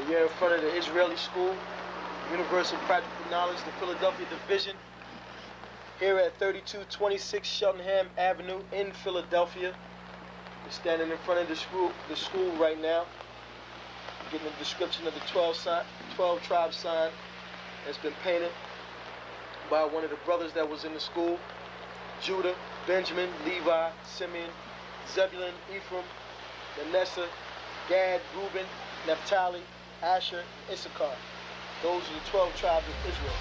You're in front of the Israeli School, Universal Practical Knowledge, the Philadelphia Division, here at 3226 Cheltenham Avenue in Philadelphia. We're standing in front of the school right now, getting a description of the 12 tribe sign that's been painted by one of the brothers that was in the school: Judah, Benjamin, Levi, Simeon, Zebulun, Ephraim, Manasseh, Gad, Reuben, Naphtali, Asher, Issachar. Those are the 12 tribes of Israel.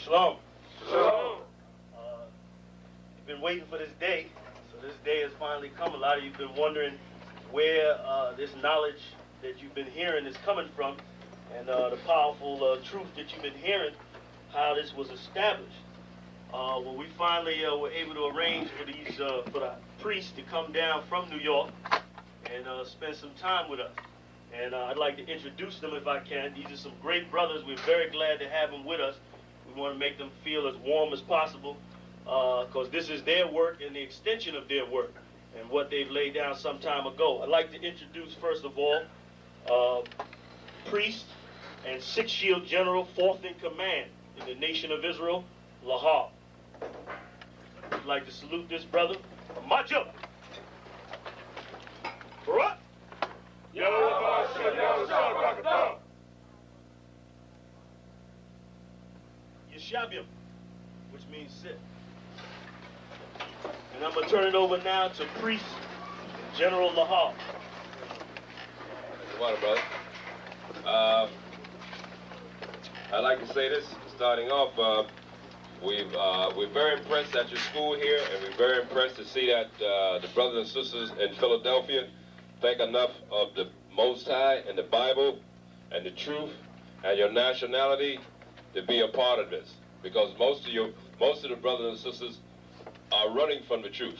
Shalom. Shalom. You've been waiting for this day, so this day has finally come. A lot of you have been wondering where this knowledge that you've been hearing is coming from, and the powerful truth that you've been hearing, how this was established. Well, we finally were able to arrange for the priests to come down from New York and spend some time with us. And I'd like to introduce them if I can. These are some great brothers. We're very glad to have them with us. We want to make them feel as warm as possible, because this is their work and the extension of their work and what they've laid down some time ago. I'd like to introduce, first of all, priest and Sixth Shield General, fourth in command in the nation of Israel, Lahab. I'd like to salute this brother. March up. Barak. Yeshabim, which means sit. And I'm going to turn it over now to Priest General Lahab. Water, brother. I'd like to say this, starting off, we're very impressed at your school here, and we're very impressed to see that the brothers and sisters in Philadelphia think enough of the Most High and the Bible and the truth and your nationality to be a part of this, because most of the brothers and sisters are running from the truth.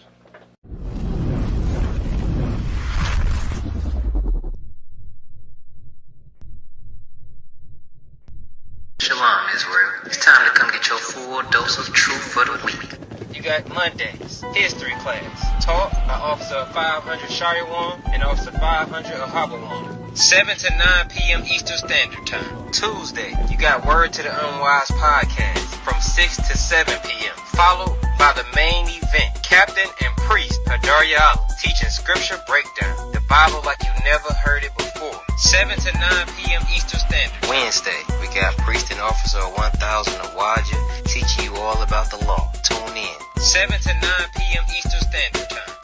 Shalom, Israel. It's time to come get your full dose of truth for the week. You got Mondays, history class, taught by Officer 500 Shariwan and Officer 500 Ahabawan. 7 to 9 p.m. Eastern Standard Time. Tuesday, you got Word to the Unwise podcast from 6 to 7 p.m. Followed by the main event, Captain and Priest Hadarya Allah, teaching scripture breakdown, the Bible like you never heard it before. 7 to 9 p.m. Eastern Standard. Wednesday, we got Priest and Officer 1000 Awaja teaching you all about the law. Tune in. 7 to 9 p.m. Eastern Standard Time.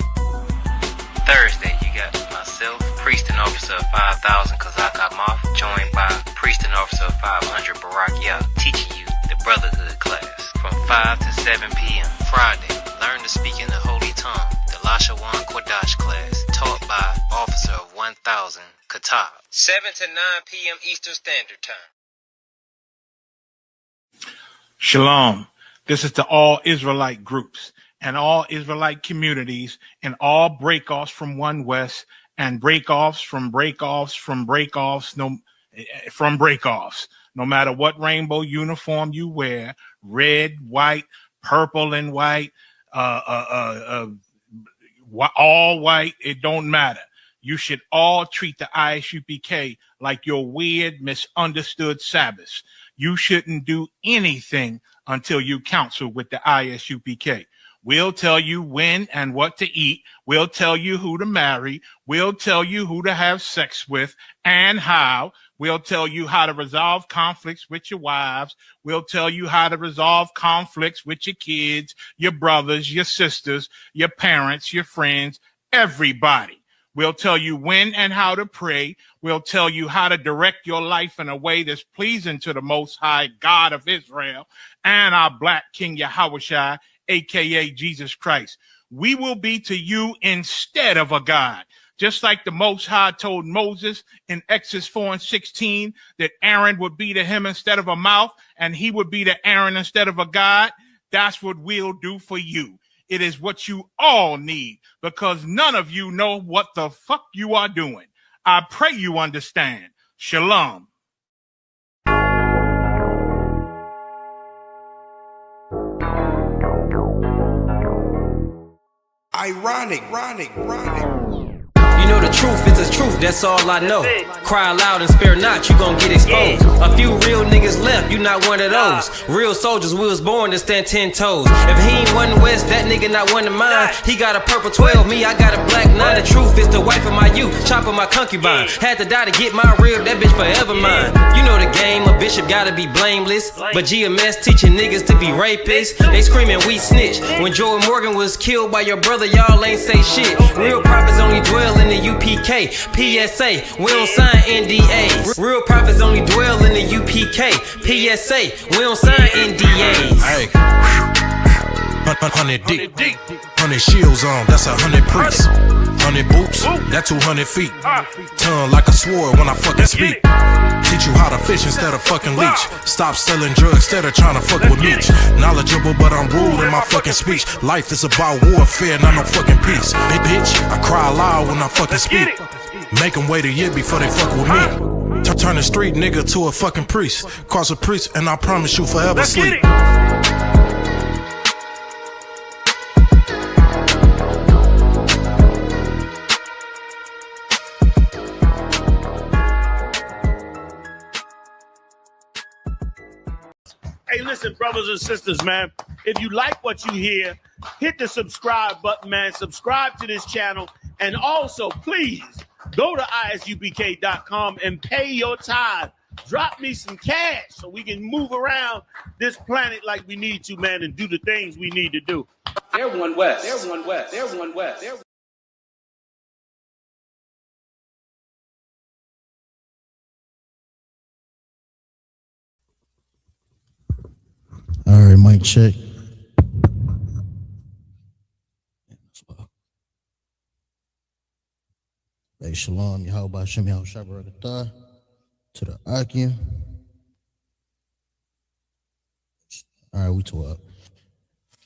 Thursday, you got myself, Priest and Officer 5000 Kazak Amaf, joined by Priest and Officer 500 Barak Yah, teaching you the Brotherhood class from 5 to 7 p.m. Friday, learn to speak in the Holy Tongue, the Lashawan Qadash class, taught by Officer 1000 Qatar. 7 to 9 p.m. Eastern Standard Time. Shalom. This is to all Israelite groups and all Israelite communities and all breakoffs from One West and breakoffs from breakoffs from breakoffs from breakoffs. No matter what rainbow uniform you wear, red, white, purple and white, all white, it don't matter. You should all treat the ISUPK like your weird, misunderstood Sabbaths. You shouldn't do anything until you counsel with the ISUPK. We'll tell you when and what to eat. We'll tell you who to marry. We'll tell you who to have sex with and how. We'll tell you how to resolve conflicts with your wives. We'll tell you how to resolve conflicts with your kids, your brothers, your sisters, your parents, your friends, everybody. We'll tell you when and how to pray. We'll tell you how to direct your life in a way that's pleasing to the Most High God of Israel and our Black King Yahushua, a.k.a. Jesus Christ. We will be to you instead of a God. Just like the Most High told Moses in Exodus 4:16 that Aaron would be to him instead of a mouth and he would be to Aaron instead of a God, that's what we'll do for you. It is what you all need because none of you know what the fuck you are doing. I pray you understand. Shalom. Ironic. You know the truth is the truth, that's all I know. Cry loud and spare not, you gon' get exposed. A few real niggas left, you not one of those. Real soldiers, we was born to stand 10 toes. If he ain't one West, that nigga not one of mine. He got a purple 12, me, I got a black 9. The truth is the wife of my youth, chopper my concubine. Had to die to get my rib, that bitch forever mine. You know the game, a bishop gotta be blameless. But GMS teaching niggas to be rapists. They screaming we snitch. When Joe Morgan was killed by your brother, y'all ain't say shit. Real prophets only dwell in the UPK, PSA, we don't sign NDAs. Real prophets only dwell in the UPK, PSA, we don't sign NDAs. Hey, 100 deep, 100 shields on, that's 100 priests. 100 boots, that's 200 feet. Tongue like a sword when I fucking speak. Teach you how to fish instead of fucking leech. Stop selling drugs instead of trying to fuck with meat. Knowledgeable but I'm rude in my fucking speech. Life is about warfare, not no fucking peace. Big bitch, I cry loud when I fucking speak. Make them wait a year before they fuck with me. Turn a street nigga to a fucking priest. Cross a priest and I promise you forever sleep. Hey, listen, brothers and sisters, man. If you like what you hear, hit the subscribe button, man. Subscribe to this channel. And also, please, go to isupk.com and pay your tithe. Drop me some cash so we can move around this planet like we need to, man, and do the things we need to do. They're one West. They're one West. They're one West. They're All right, mic check. Hey, shalom, Yahweh Hashem, Yahushua to the Akim. All right, we talk.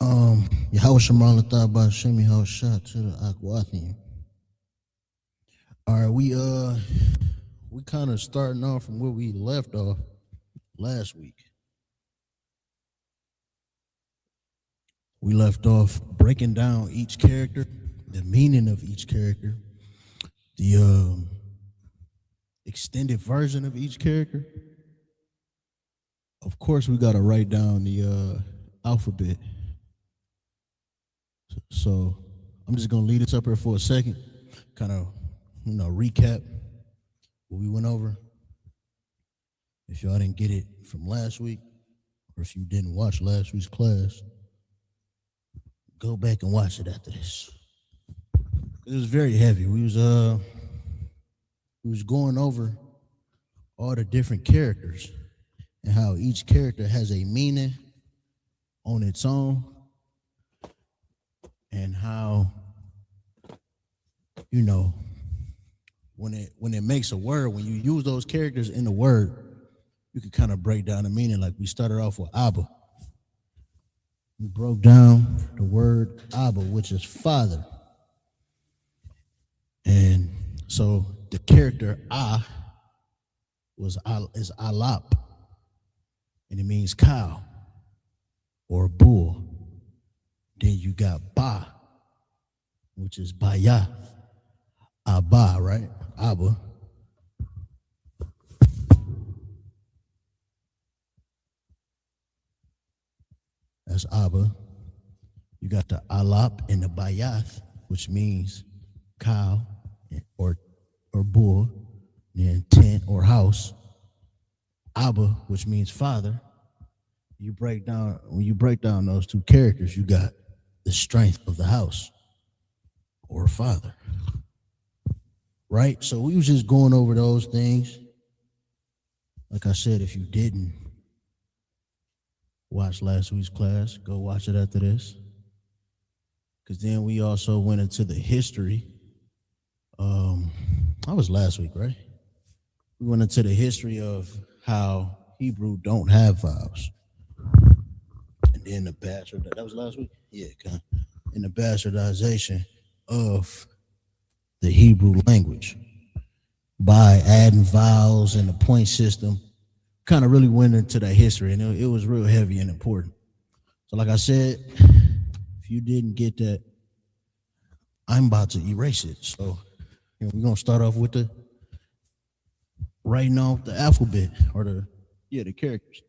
Yahweh Shemar Latah Hashem, Yahushua to the Akwathim. All right, we kind of starting off from where we left off last week. We left off breaking down each character, the meaning of each character, the extended version of each character. Of course, we got to write down the alphabet. So I'm just going to lead us up here for a second, kind of, recap what we went over. If y'all didn't get it from last week, or if you didn't watch last week's class, go back and watch it after this. It was very heavy. We was going over all the different characters and how each character has a meaning on its own, and how, when it makes a word, when you use those characters in the word, you can kind of break down the meaning. Like we started off with Abba. We broke down the word Abba, which is father. And so the character is Alap, and it means cow or bull. Then you got Ba, which is Baya, Abba, right? Abba. That's Abba. You got the Alap and the Bayath, which means cow or bull, then tent or house, Abba, which means father. When you break down those two characters, you got the strength of the house or father. Right? So we was just going over those things. Like I said, if you didn't watch last week's class, go watch it after this. Because then we also went into the history. That was last week, right? We went into the history of how Hebrew don't have vowels. And then the bastard, that was last week? Yeah, and the bastardization of the Hebrew language by adding vowels and the point system. Kind of really went into that history, and it was real heavy and important. So like I said, if you didn't get that, I'm about to erase it. So we're going to start off with the writing off the alphabet or the characters.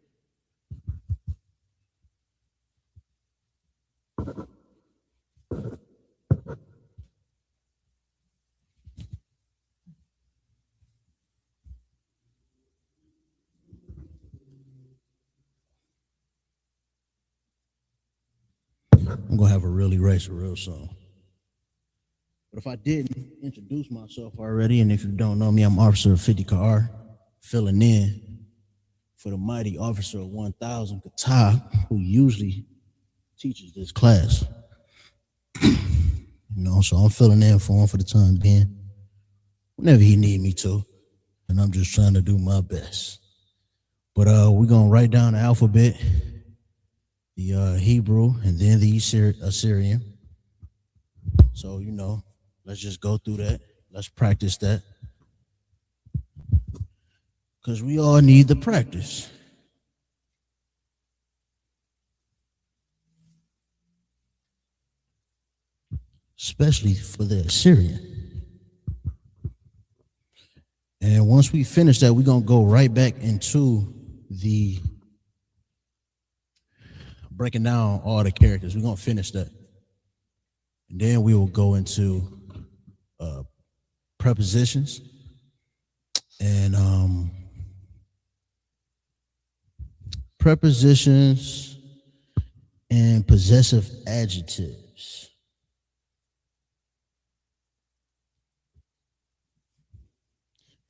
I'm going to have a real eraser real soon. But if I didn't introduce myself already, and if you don't know me, I'm Officer 50 Ka'ar, filling in for the mighty Officer of 1000 Qatar, who usually teaches this class. So I'm filling in for him for the time being, whenever he need me to, and I'm just trying to do my best. But we're going to write down the alphabet, the Hebrew, and then the Assyrian. So, let's just go through that. Let's practice that. Because we all need the practice. Especially for the Assyrian. And once we finish that, we're going to go right back into the breaking down all the characters. We're going to finish that. And then we will go into prepositions and prepositions and possessive adjectives.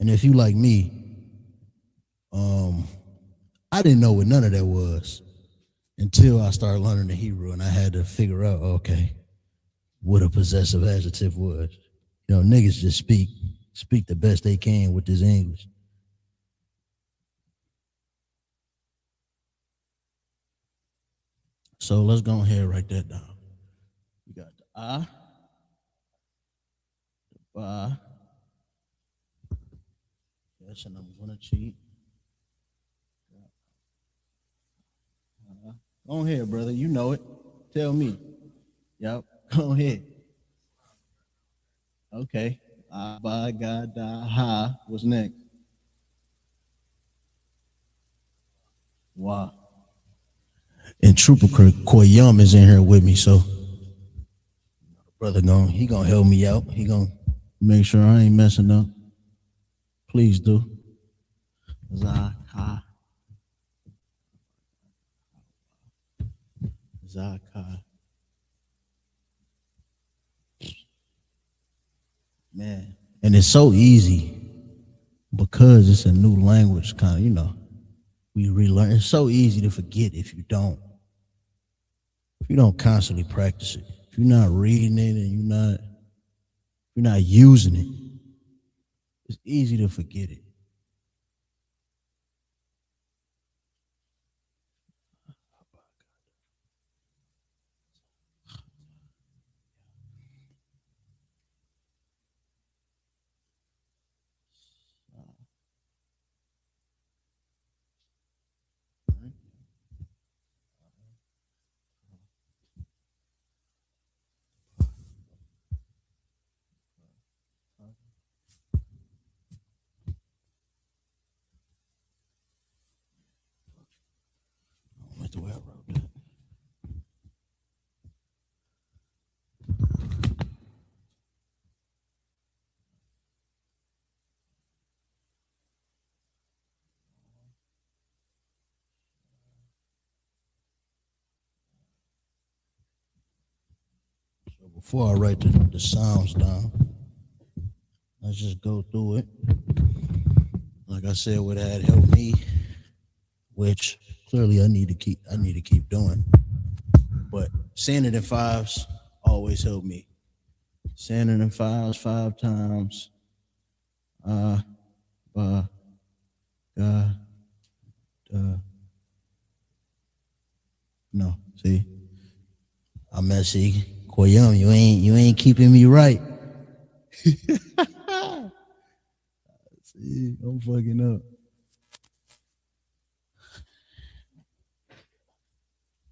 And if you like me, I didn't know what none of that was until I started learning the Hebrew, and I had to figure out, okay, what a possessive adjective was. Niggas just speak the best they can with this English. So let's go ahead and write that down. We got the I, the ba. Yes, and I'm gonna cheat. Go ahead, brother. You know it. Tell me. Yep. Go ahead. Okay. Ba, ga, da, ha. What's next? Wow. And Trooper Koyum is in here with me, so brother he gonna help me out. He gonna make sure I ain't messing up. Please do. Zaka. Man. And it's so easy because it's a new language, kind of, we relearn. It's so easy to forget if you don't constantly practice it. If you're not reading it and you're not using it, it's easy to forget it. The way I wrote that. Before I write the sounds down, let's just go through it. Like I said, what had helped me, which clearly I need to keep doing. But saying it in fives always helped me. Saying it in fives 5 times. Ba, ga, da. No, see, I'm messy. Koyum, you ain't keeping me right. See, I'm fucking up.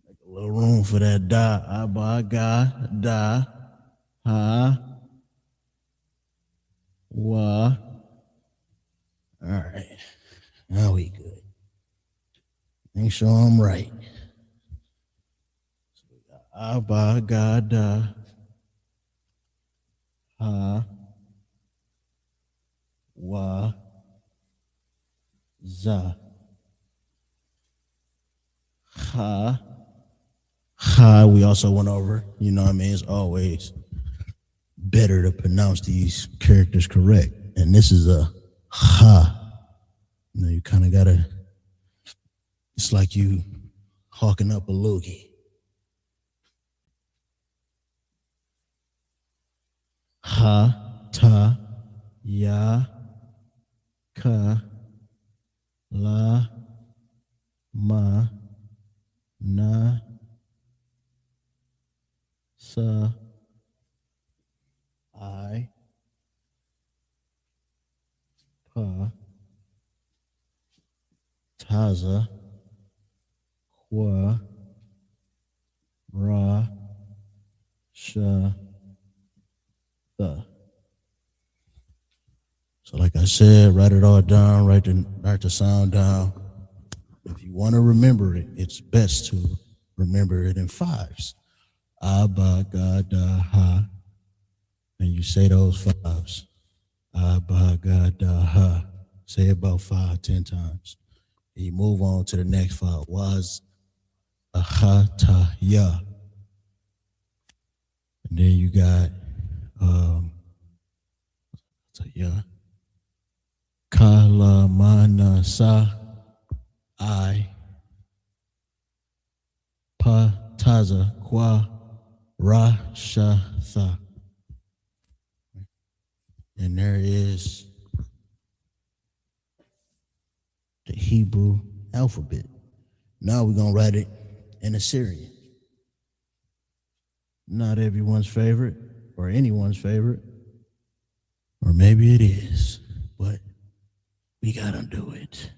Make a little room for that da. Abba, ga, da, ha, wa. All right, now we good. Make sure I'm right. Abba, ga, da, ha, wa, za, ha. Ha, we also went over, you know what I mean? It's always better to pronounce these characters correct. And this is a ha. You know, you kind of gotta, it's like you hawking up a loogie. Ha, ta, ya, ka, la, ma, na, sa, I, pa, taza, qua, ra, sha, the. So like I said, write it all down, write the sound down. If you want to remember it, it's best to remember it in fives. Abba, ga, da, ha. And you say those fives. Abba, ga, da, ha. Say it about 5, 10 times. And you move on to the next five. Was, aha, ta, ya. And then you got, ta, ya. Kala, mana, sa, I, pa, taza, qua, ra, sha, tha. And there is the Hebrew alphabet. Now we're going to write it in Assyrian. Not everyone's favorite or anyone's favorite, or maybe it is, but we got to do it.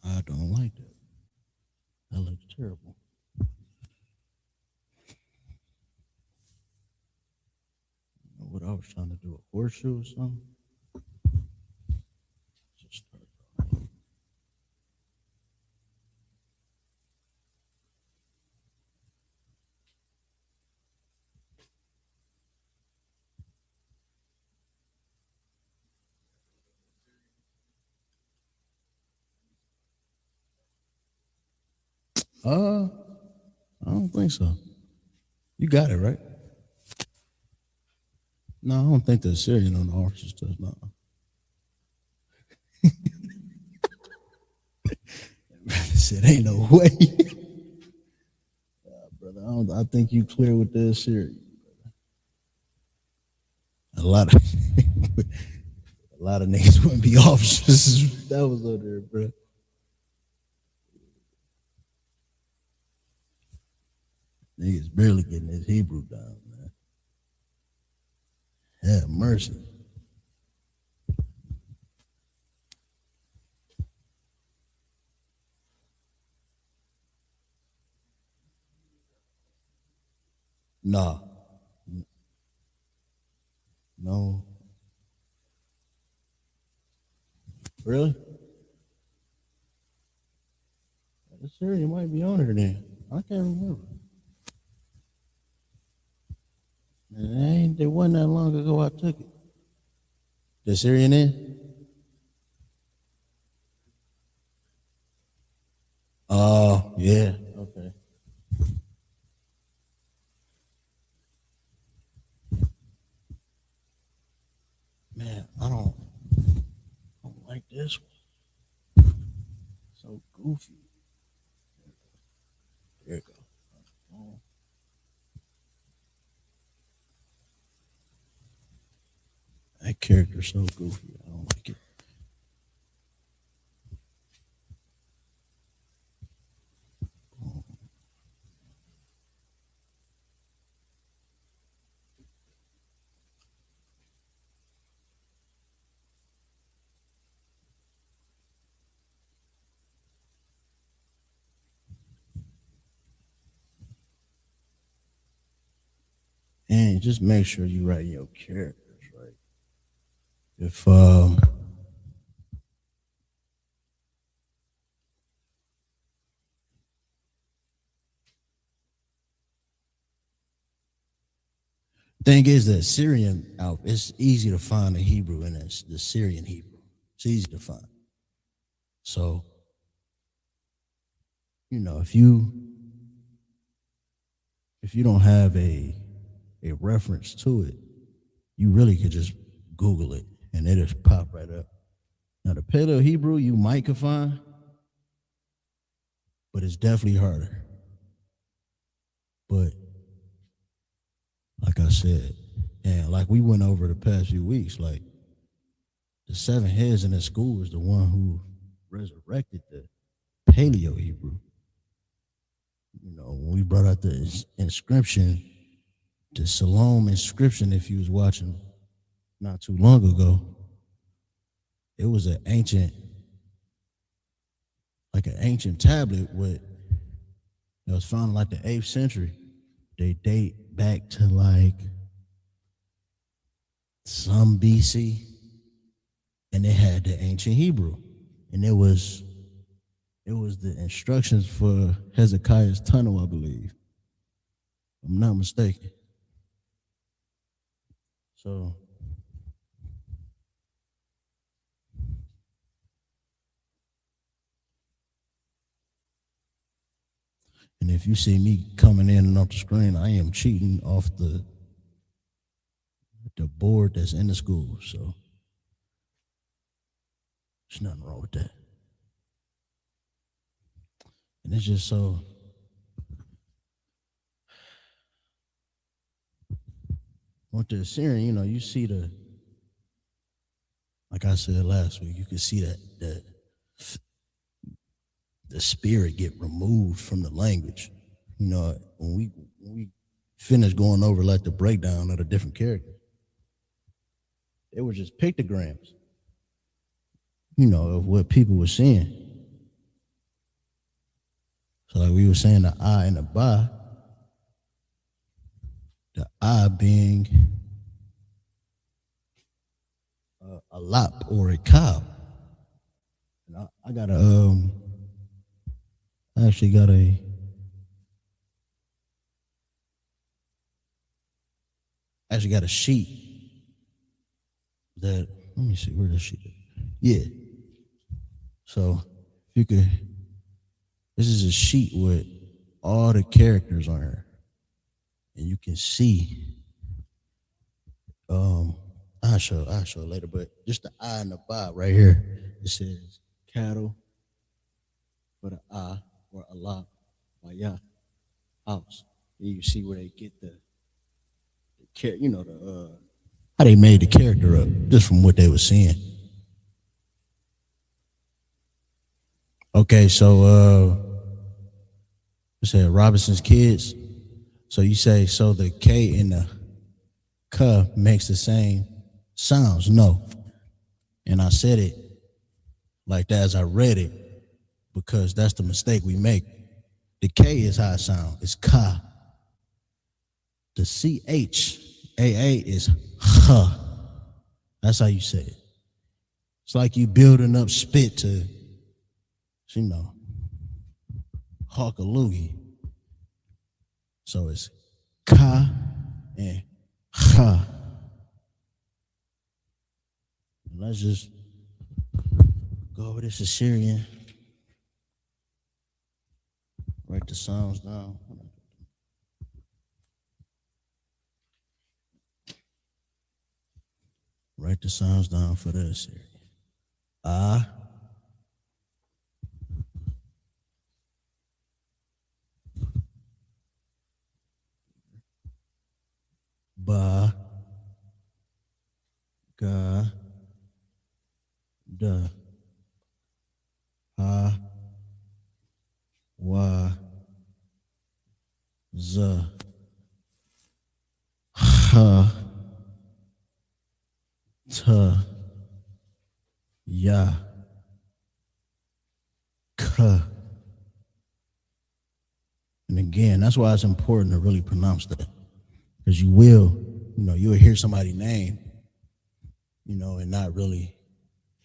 I don't like that. That looks terrible. You know what I was trying to do, a horseshoe or something? Just start. I don't think so. You got it, right? No, I don't think the Assyrian on the horses does not. Said, ain't no way. Brother, I think you clear with the Assyrian. A lot of niggas wouldn't be officers. That was up there, bro. Niggas barely getting his Hebrew down, man. Have mercy. Nah. No. Really? The Syrian might be on here then. I can't remember. Man, it wasn't that long ago I took it. The Syrian in? Oh, yeah. Okay. Man, I don't like this one. So goofy. There you go. That character's so goofy. I don't like it. And just make sure you write your characters right. If thing is that Syrian out, it's easy to find the Hebrew in it, the Syrian Hebrew. It's easy to find. So, you know, if you don't have a reference to it, you really could just Google it and it'll pop right up. Now the Paleo Hebrew you might could find, but it's definitely harder. But like I said, and like we went over the past few weeks, like the 7 heads in the school is the one who resurrected the Paleo Hebrew. You know, when we brought out the inscription, the Shalom inscription, if you was watching not too long ago, it was an ancient tablet with it was found in like the 8th century. They date back to like some BC, and they had the ancient Hebrew, and it was the instructions for Hezekiah's tunnel, I believe. If I'm not mistaken. So and if you see me coming in and off the screen, I am cheating off the board that's in the school. So there's nothing wrong with that. And it's just so with the Assyrian, you know, you see like I said last week, you can see that the spirit get removed from the language. You know, when we finished going over like the breakdown of the different characters, they were just pictograms, you know, of what people were seeing. So like we were saying, the I and the Ba, the I being a lap or a cow. And I got I actually got a sheet that, let me see, where the sheet is. Yeah. So if you could, this is a sheet with all the characters on here. And you can see, I'll show it later, but just the I and the Ba right here. It says cattle for the I or Allah by Yah house. And you see where they get the you know, how they made the character up just from what they were seeing. Okay, so it said Robinson's kids. So you say, so the K and the K makes the same sounds? No. And I said it like that as I read it because that's the mistake we make. The K is how it sounds. It's Ka. The CHAA is huh. That's how you say it. It's like you building up spit to, you know, hawk a loogie. So it's ka and ha. Let's just go over this Assyrian. Write the sounds down. Write the sounds down for the Assyrian. Ah. Ba. Ga. Da. Ha. Wa. Z. Ha. Ta. Ya. Ka. And again, that's why it's important to really pronounce that. Because you will, you'll hear somebody's name, and not really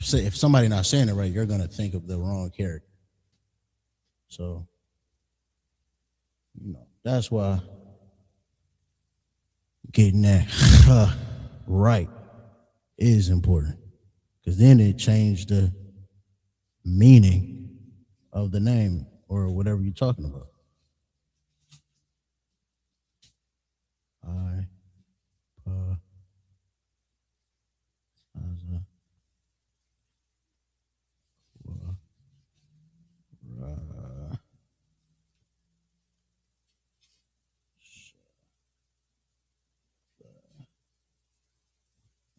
say, if somebody's not saying it right, you're going to think of the wrong character. So, that's why getting that right is important. Because then it changed the meaning of the name or whatever you're talking about. I, pa, aza, wa, ra.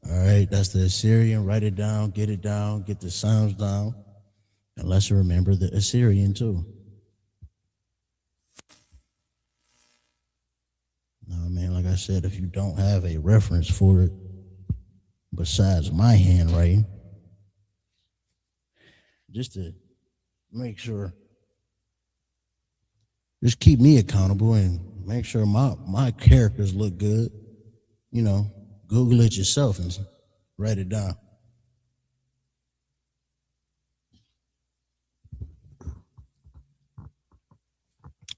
All right, that's the Assyrian. Write it down, get the sounds down. And let's remember the Assyrian too. No, man, like I said, if you don't have a reference for it besides my handwriting, just to make sure, just keep me accountable and make sure my characters look good, Google it yourself and write it down.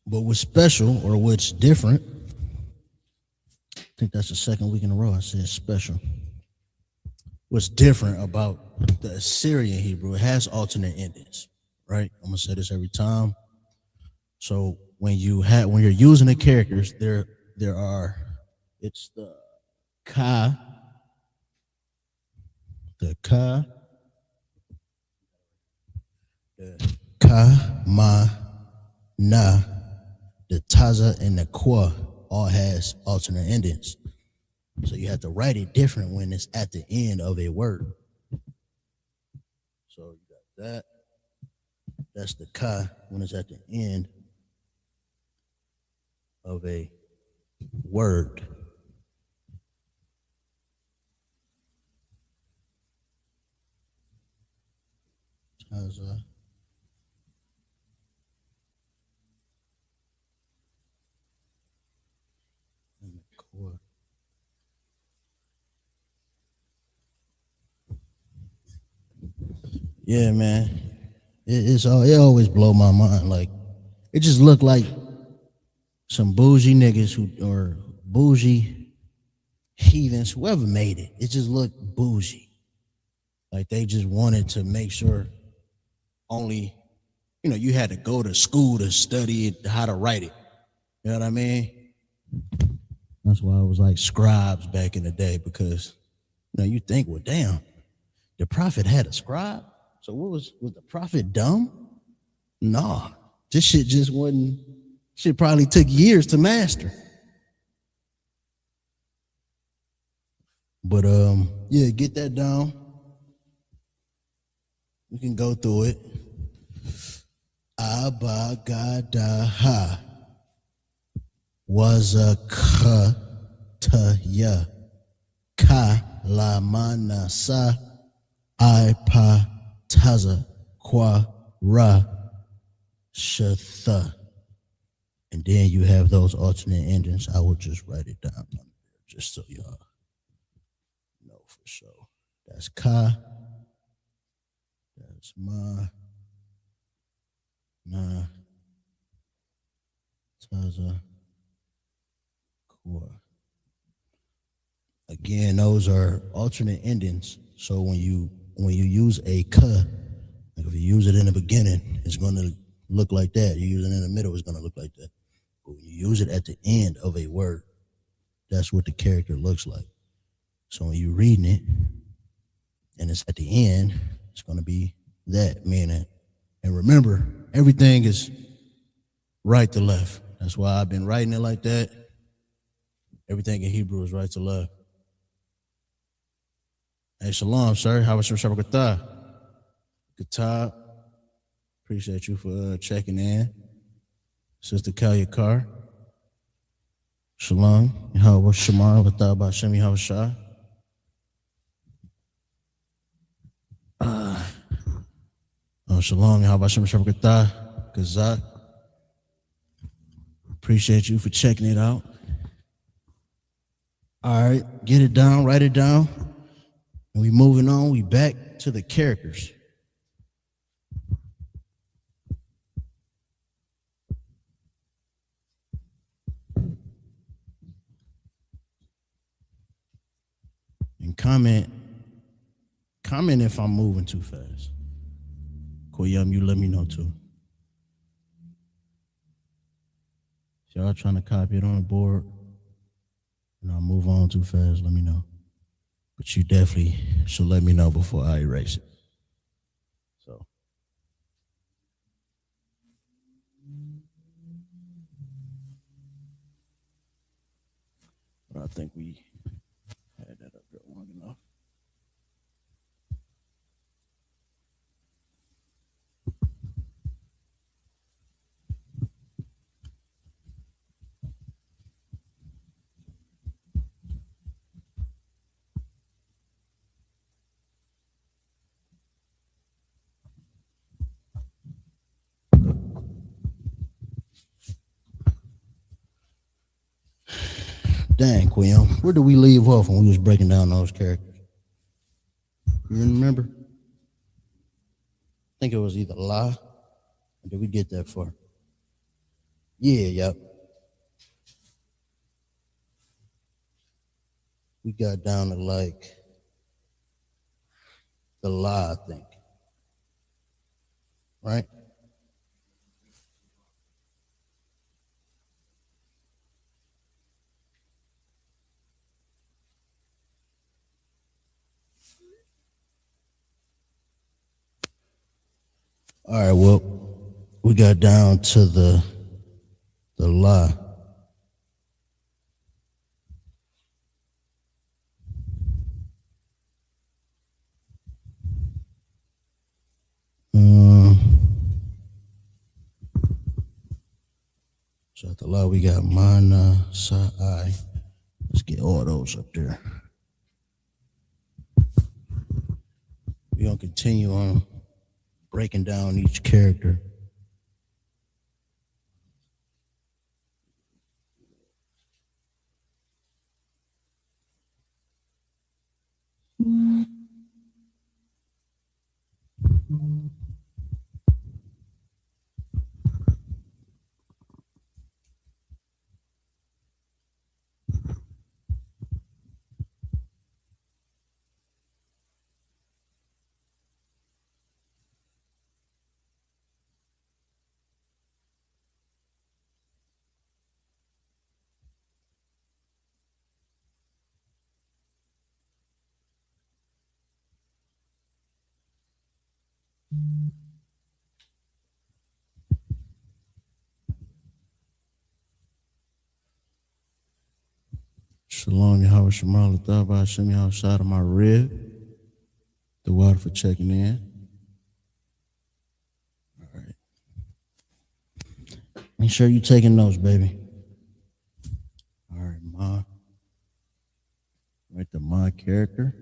But what's special or what's different, I think that's the second week in a row I said special. What's different about the Assyrian Hebrew, it has alternate endings, right? I'm gonna say this every time. So when you're using the characters, it's the ka, the ka, ma, na, the taza, and the kwa all has alternate endings. So you have to write it different when it's at the end of a word. So you got that. That's the ka when it's at the end of a word. Taza. And the kwa. Yeah, man. It always blow my mind. Like, it just looked like some bougie niggas or bougie heathens, whoever made it. It just looked bougie. Like they just wanted to make sure only, you had to go to school to study how to write it. You know what I mean? That's why it was like scribes back in the day, because, you think, well, damn, the prophet had a scribe? So was the prophet dumb? Nah, this shit just wasn't, shit probably took years to master. But yeah, get that down. We can go through it. Abagadaha was a kataya kalamanasa ipataza kwa ra shatha. And then you have those alternate endings. I will just write it down just so y'all know for sure. That's Ka. That's Ma. Na. Taza. Kua. Again, those are alternate endings. So when you use a Ka, like if you use it in the beginning, it's going to look like that. You use it in the middle, it's going to look like that. But when you use it at the end of a word, that's what the character looks like. So when you're reading it and it's at the end, it's going to be that meaning. And remember, everything is right to left. That's why I've been writing it like that. Everything in Hebrew is right to left. Hey, shalom, sir. How was your Shabbat? Kitab. Appreciate you for checking in. Sister Kalia Carr. Shalom. How was Shamar? Vatah B'Shem Yahushua. Shalom. How about Shabbat? Kazak. Appreciate you for checking it out. All right, get it down, write it down. And we moving on. We back to the characters. And comment if I'm moving too fast. Koyam, you let me know too. If y'all trying to copy it on the board and I'll move on too fast, let me know. But you definitely should let me know before I erase it. So. But I think we had that up there long enough. Dang, Quim, where did we leave off when we was breaking down those characters? You remember? I think it was either La, or did we get that far? Yeah, yep. We got down to like the La, I think. Right? All right, well, we got down to the La. So at the La, we got Mana, Sa'ai. Let's get all those up there. We're going to continue on breaking down each character. Shalom, Yahweh Shemal, Lathabah, Hashem, Yahweh Shad, my rib. The water for checking in. All right. Make sure you're taking notes, baby. All right, Ma. Write the Ma character.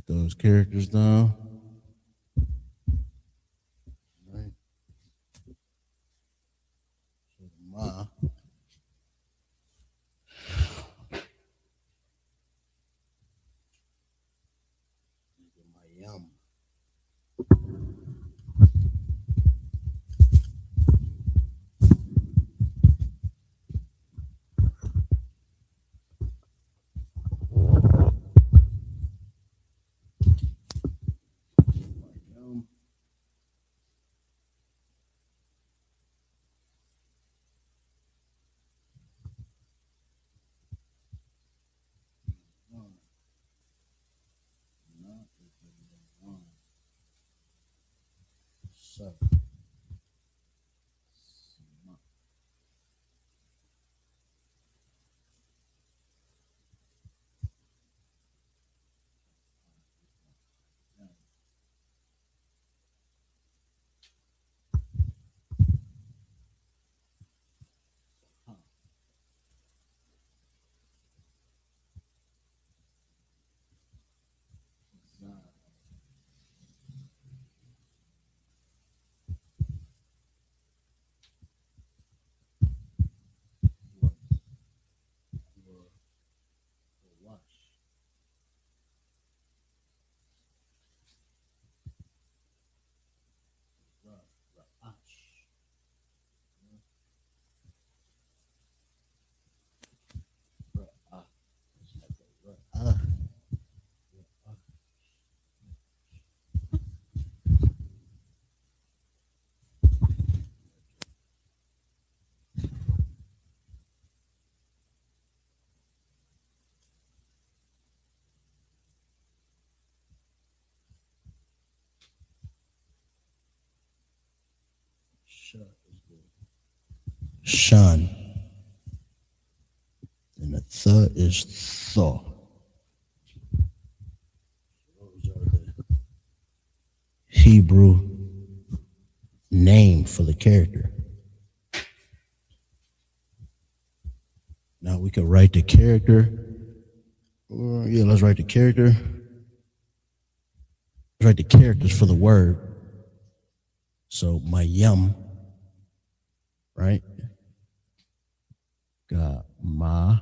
those characters down. Right. So Ma. Yum. So. Shun. And the th is thaw. Those are the Hebrew name for the character. Now we could write the character. Let's write the character. Let's write the characters for the word. So my yum, right? Got ma,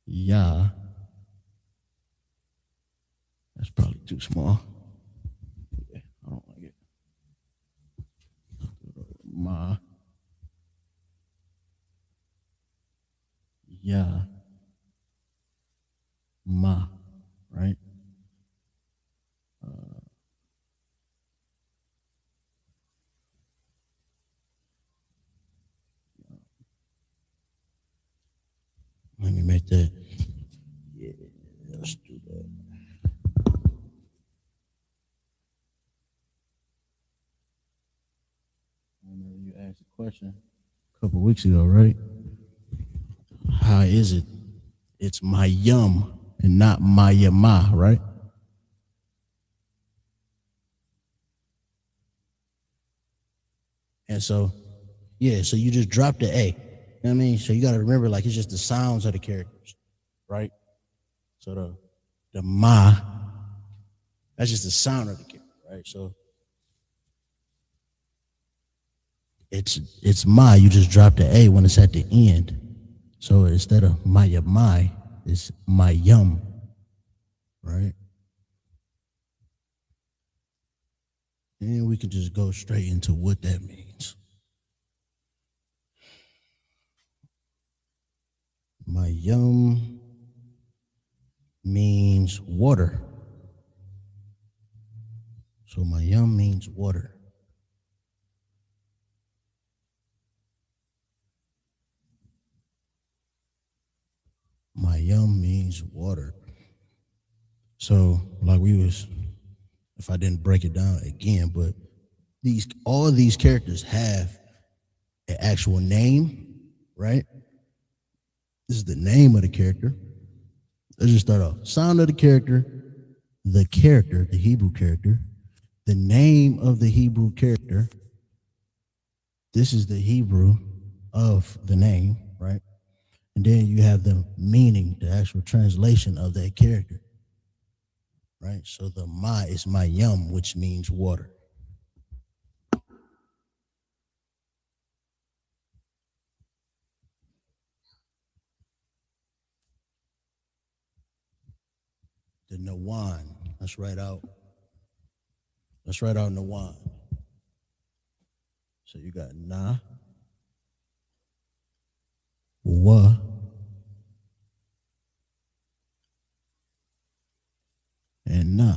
ya. That's probably too small. Yeah, I don't like it. Ma, ya, ma, right? Let me make that. Yeah, let's do that. I remember you asked a question a couple weeks ago, right? How is it? It's my yum and not my yama, right? And so, yeah, so you just drop the A. You know what I mean? So you got to remember, like, it's just the sounds of the characters, right? So the ma, that's just the sound of the character, right? So it's ma, you just drop the A when it's at the end. So instead of my yamai, it's my yum, right? And we can just go straight into what that means. My yum means water. So my yum means water. My yum means water. So like we was, if I didn't break it down again, but all of these characters have an actual name, right? This is the name of the character. Let's just start off. Sound of the character, the Hebrew character, the name of the Hebrew character. This is the Hebrew of the name, right? And then you have the meaning, the actual translation of that character. right? So the ma is my yum, which means water. The nawan, let's write out nawan. So you got na, wa, and na,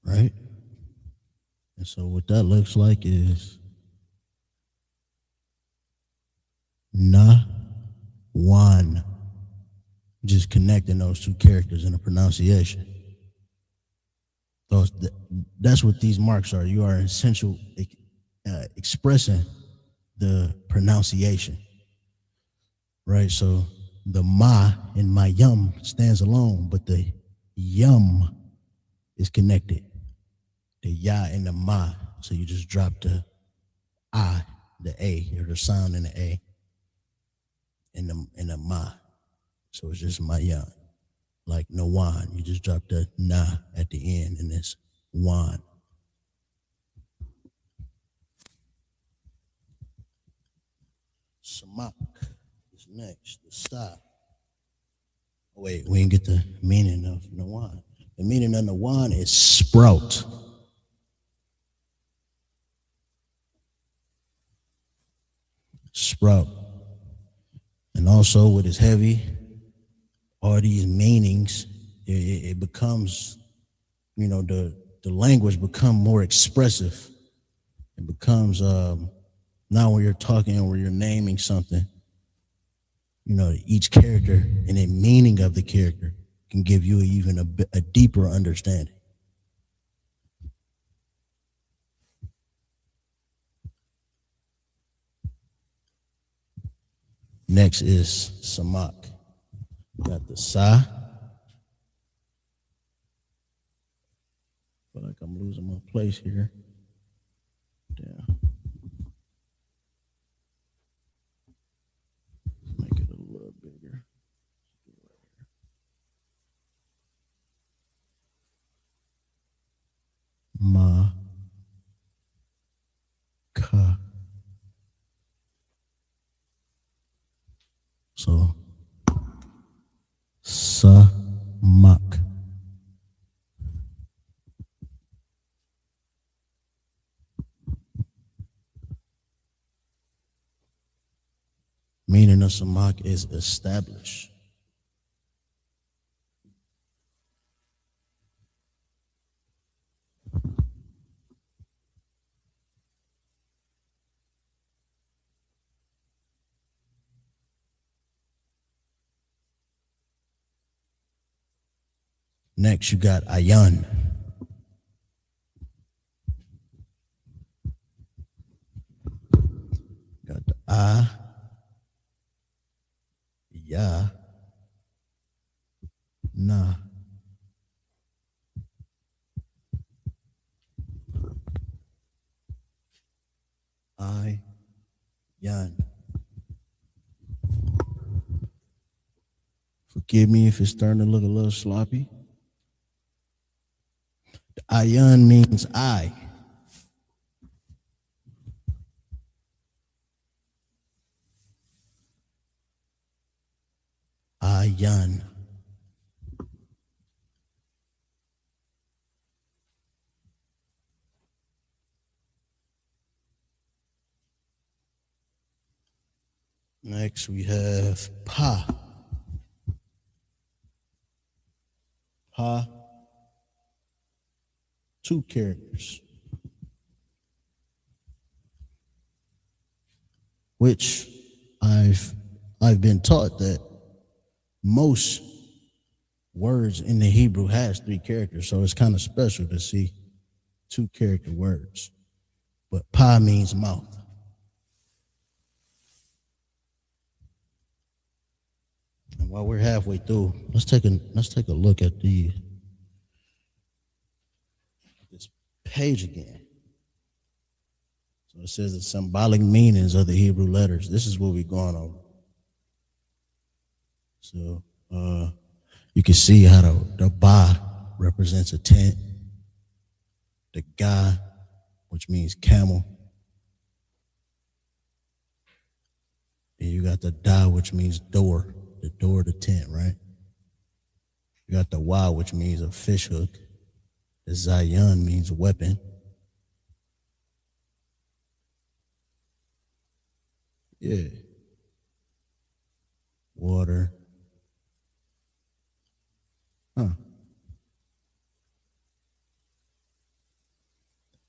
right? And so what that looks like is na, wan, just connecting those two characters in a pronunciation. That's what these marks are. You are essential expressing the pronunciation, right? So the ma in my yum stands alone, but the yum is connected. The ya and the ma. So you just drop the I, the A, or the sound in the A, in the ma. So it's just my yum. Like nawan, you just drop the na at the end, and it's wan. Samak is next. The stop. Oh, wait, we didn't get the meaning of nawan. The meaning of nawan is sprout. Sprout. And also, what is heavy, all these meanings, it becomes, the language become more expressive. It becomes, now when you're talking or you're naming something, each character and the meaning of the character can give you even a deeper understanding. Next is samak. Got the sa. Feel like I'm losing my place here. Yeah. Make it a little bigger. Ma. Ka. So, samak. Meaning of samak is establish. Next, you got ayan. Got the ya, na. Yan. Forgive me if it's starting to look a little sloppy. The ayan means I. Ayan. Next we have pa. Pa. Two characters. Which I've been taught that most words in the Hebrew has three characters, so it's kind of special to see two character words. But pa means mouth. And while we're halfway through, let's take a look at this page again. So it says the symbolic meanings of the Hebrew letters. This is what we're going over. So you can see how the ba represents a tent. The Ga, which means camel. Then you got the Da, which means door, the door of the tent, right? You got the Wa, which means a fish hook. The Zayan means weapon. Yeah. Water. Huh.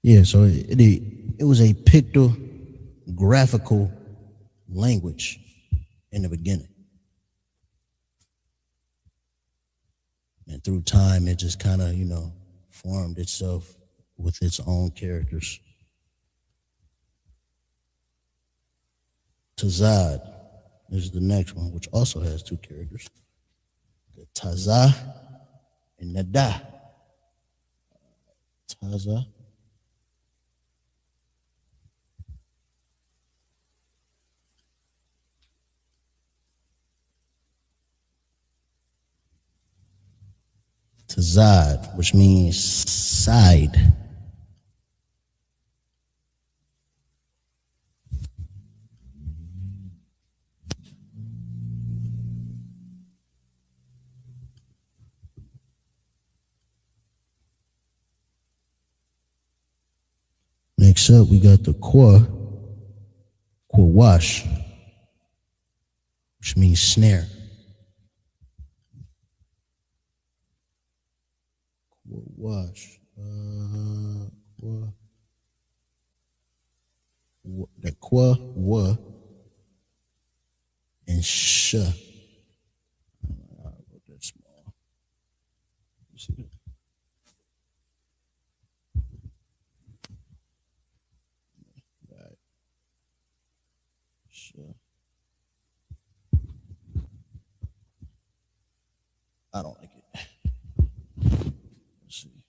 Yeah, so it was a pictographical language in the beginning. And through time, it just kind of, formed itself with its own characters. Tazad is the next one, which also has two characters. The Tazah and Nada. Tazah. Tazad, which means side. Next up, we got the Qawash, which means snare. Qawash. The Wa, and Sh. I wrote that small. You see that? Right. Sh. I don't like it. Let's see.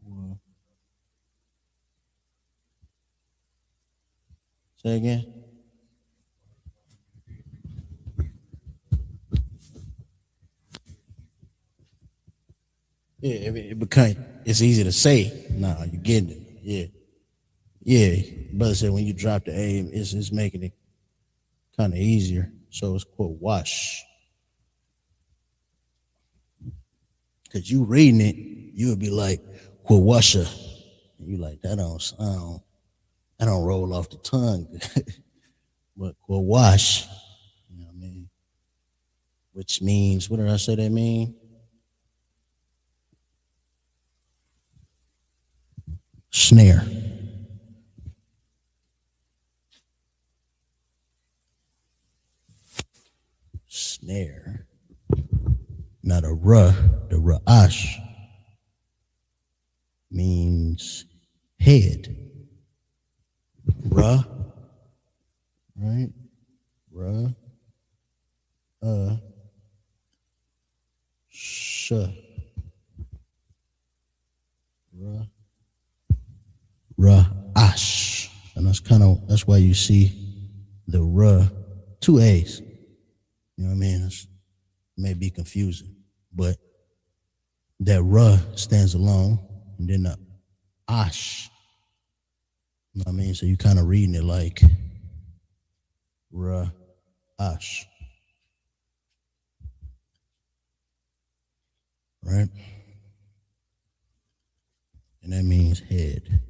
Qua. Say again. Yeah, it's easy to say. Nah, you getting it. Yeah. Yeah. Brother said when you drop the A, it's making it kind of easier. So it's called wash. Cause you reading it, you would be like, Quawasha. You like, that don't roll off the tongue. But Qawash, you know what I mean? Which means, what did I say that mean? Snare. Snare. Now the Ra'ash means head. Ra, right? Ra, sh. Ra'ash. And that's why you see the Ra, two A's. You know what I mean? It may be confusing, but that Ra stands alone, and then the Ash. You know what I mean? So you kind of reading it like Ra, Ash. Right? And that means head.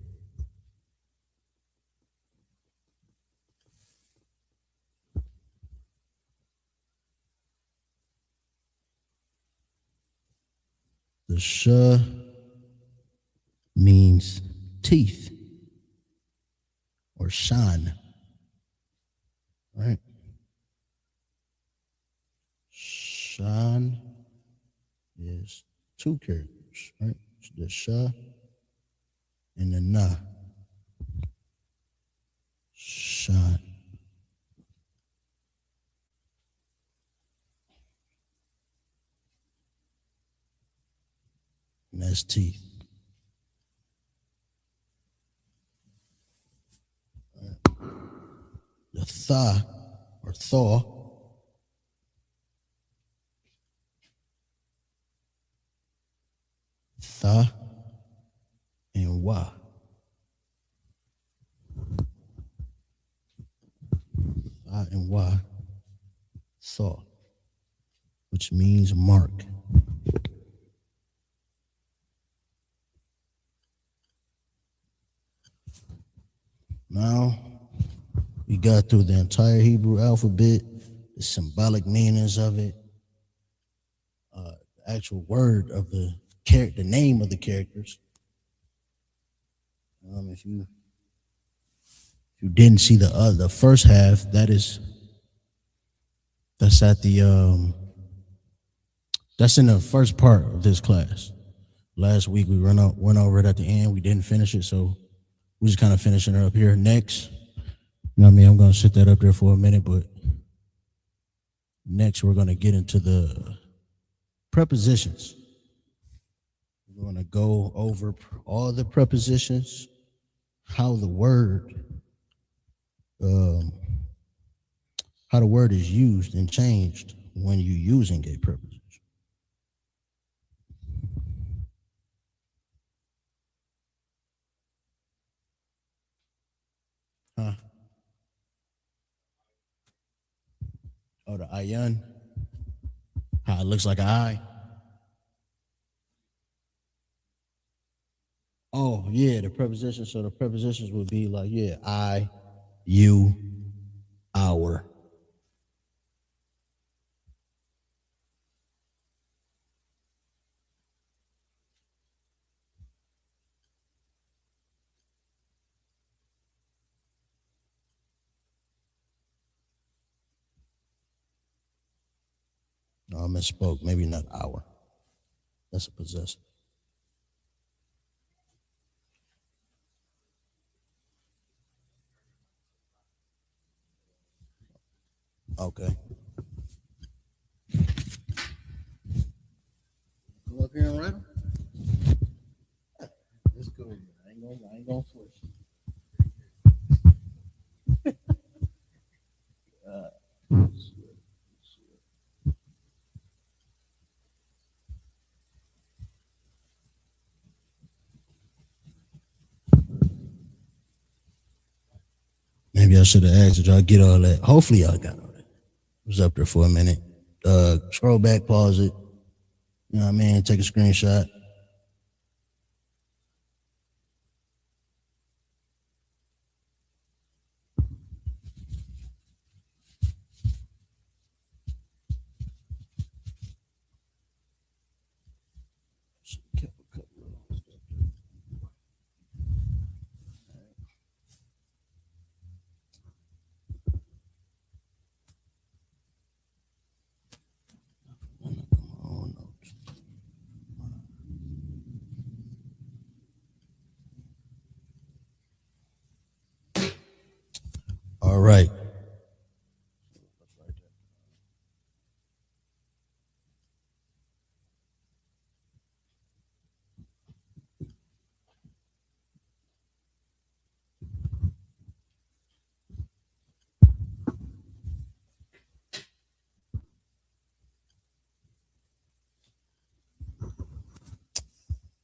The Sh means teeth or shine. Right? Shine is two characters, right? The Sha and the Na. Shine. And that's teeth. Right. The Tha or Thaw Tha and Wa. Tha and Wa. Saw, which means mark. Now, we got through the entire Hebrew alphabet, the symbolic meanings of it, the actual word of the character, the name of the characters. If you didn't see the first half, that's in the first part of this class. Last week we went over it at the end. We didn't finish it, so we're just kind of finishing it up here. Next, I'm going to sit that up there for a minute, but next we're going to get into the prepositions. We're going to go over all the prepositions, how the word is used and changed when you're using a preposition. Oh, the ayan, how it looks like an eye. Oh, yeah, the prepositions. So the prepositions would be like, I, you, our. No, I misspoke. Maybe not our. That's a possessive. Okay. Go up here and write them. Let's go. I ain't gonna force you. Maybe I should have asked, did y'all get all that? Hopefully y'all got all that. It was up there for a minute. Scroll back, pause it. You know what I mean? Take a screenshot. All right.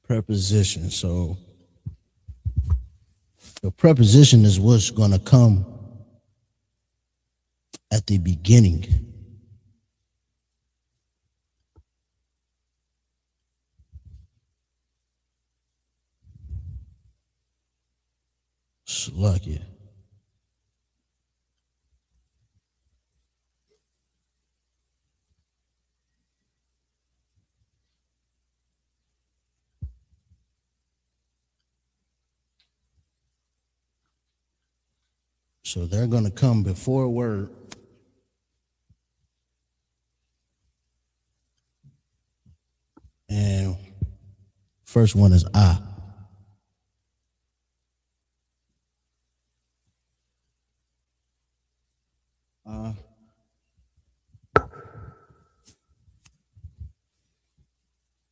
Preposition. So the preposition is what's going to come at the beginning. Slakia. So they're going to come before a word. And first one is I.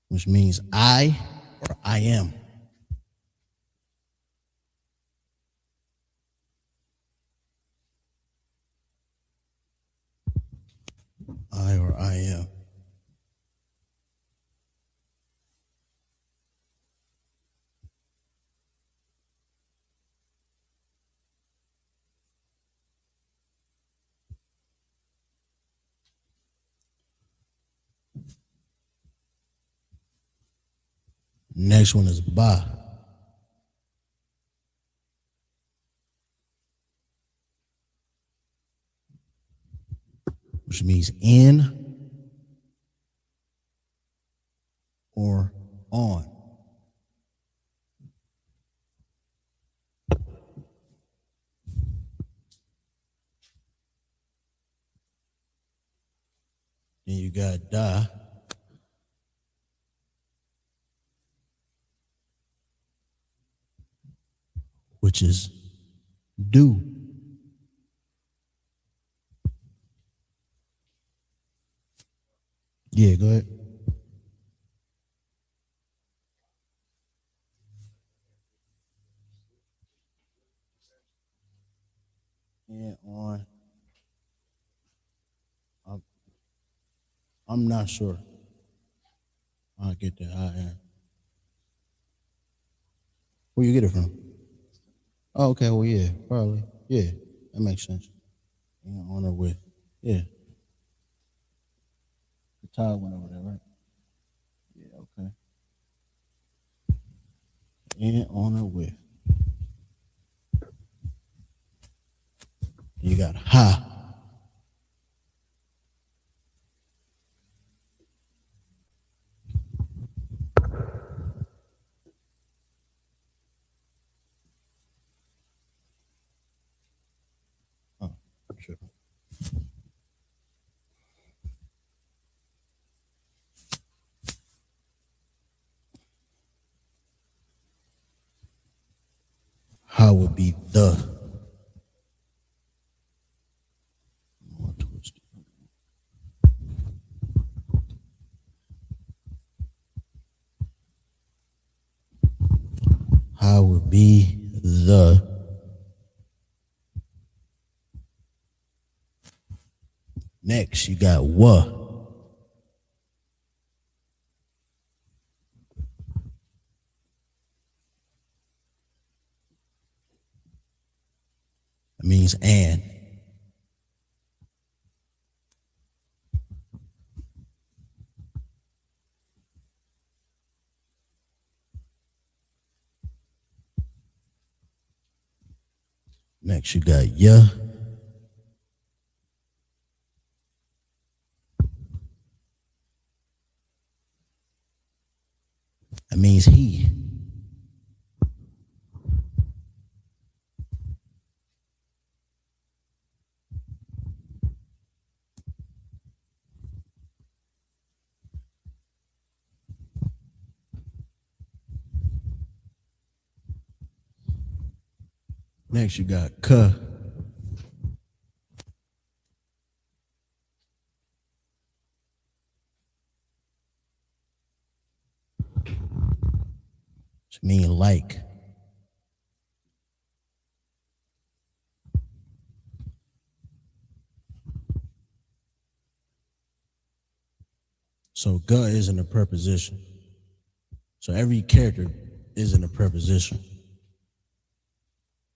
Which means I or I am. I or I am. Next one is ba, which means in or on. Then you got da, which is do. Yeah, go ahead. Yeah, on. I'm not sure. I'll get that. I am. Where you get it from? Oh, okay. Well, yeah, probably. Yeah, that makes sense. Yeah, on or with. Yeah. The tile went over there, right? Yeah, okay. And on or with. You got ha. Oh, sure. Ha would be the. Ha would be the. Next, you got wa. It means and. Next, you got ya. That means he. Next, you got ka. Which means like. So ga isn't a preposition. So every character isn't a preposition.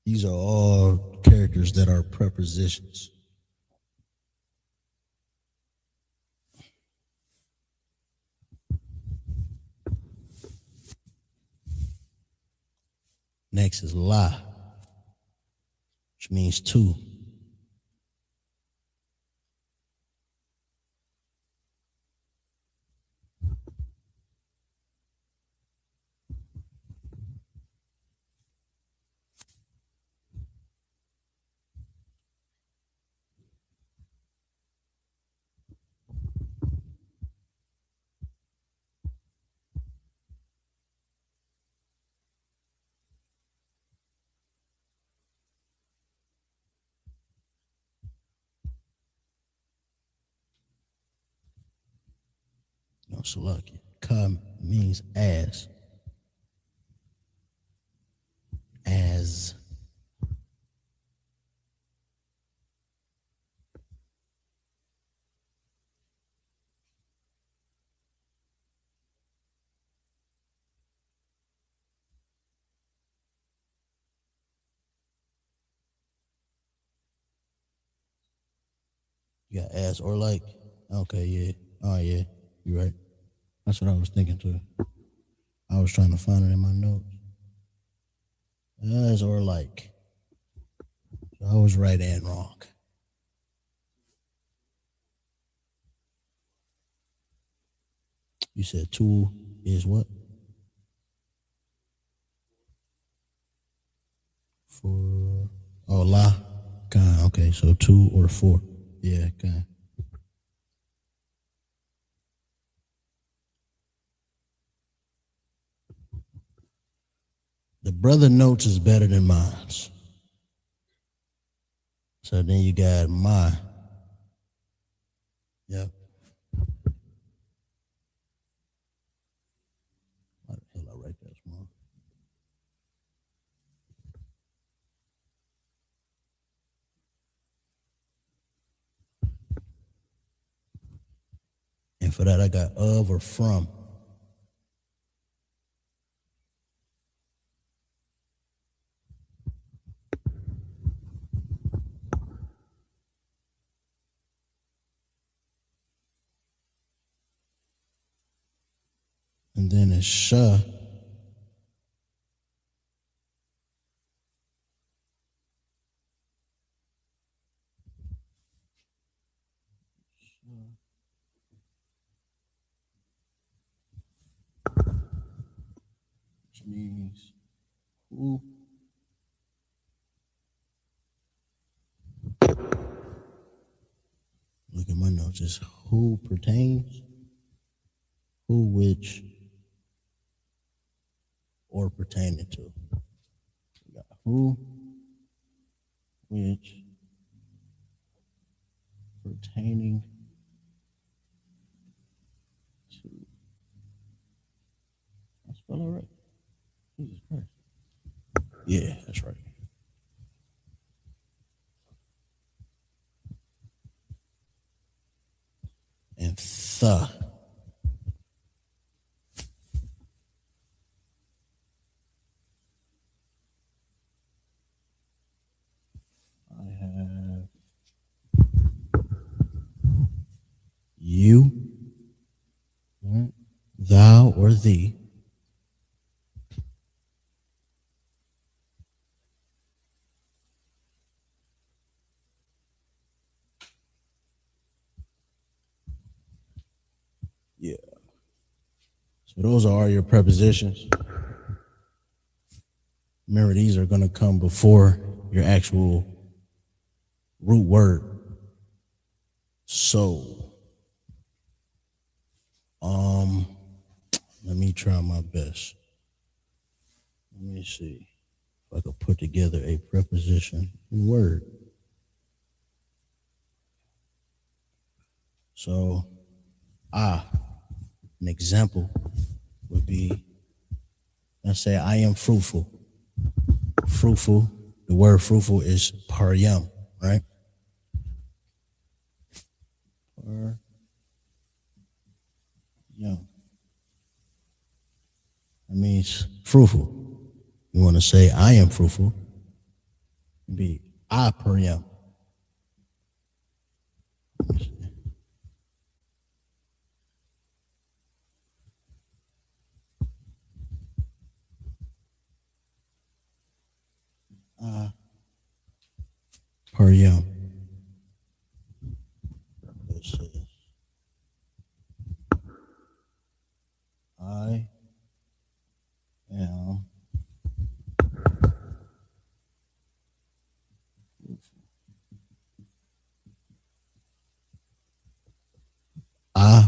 These are all characters that are prepositions. Next is la, which means two. No, so lucky. Ka means as. As. You got as or like. Okay, yeah. Oh, yeah. You're right. That's what I was thinking too. I I was trying to find it in my notes. As or like. So I was right and wrong. You said 2 is what? 4. Oh, la. Kind. Okay, so 2 or 4. Yeah, kind. The brother notes is better than mine. So then you got my. Yep. Why the hell I write that small? And for that I got of or from. And then it's sha. Which means who. Look at my notes. It's who pertains, who, which, or pertaining to. We got who, which, pertaining to. I spell it right. Jesus Christ. Yeah, that's right. And the. I have you, right? Thou or thee. Yeah. So those are all your prepositions. Remember, these are going to come before your actual root word. So, let me try my best. Let me see if I could put together a preposition in word. So, an example would be, let's say I am fruitful. Fruitful, the word fruitful is paryam, right? Paryam. That means fruitful. You want to say I am fruitful, it'd be I paryam. Paryam. It says, I am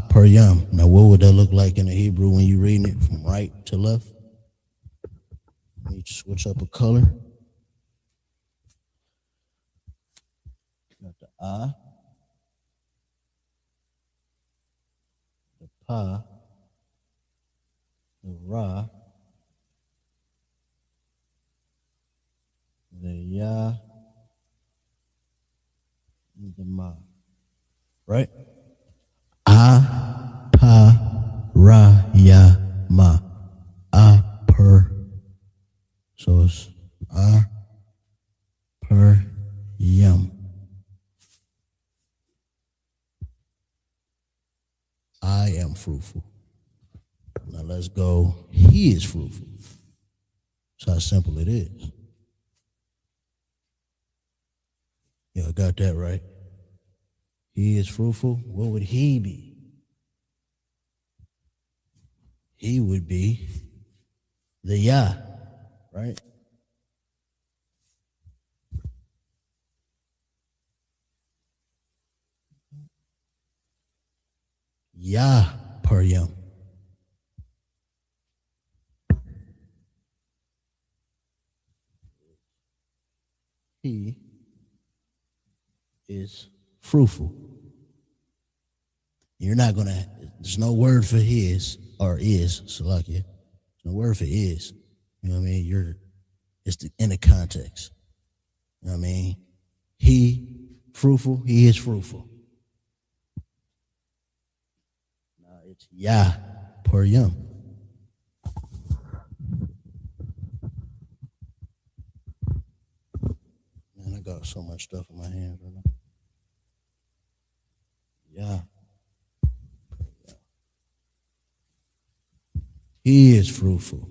paryam. Now, what would that look like in the Hebrew when you're reading it from right to left? Let me switch up a color. Got the the pa, the ra, the ya, and the ma. Right? Pa, ra, ya, ma. Per. So it's per, yum. I am fruitful. Now let's go. He is fruitful. That's how simple it is. Yeah, I got that right. He is fruitful. What would he be? He would be the Yah, right? Yah per yom. He is fruitful. You're not gonna. There's no word for his or is. Salakia. There's no word for is. You know what I mean? It's in the context. You know what I mean? He fruitful. He is fruitful. Now it's Yah per yom. Man, I got so much stuff in my hands right now. Yah. He is fruitful.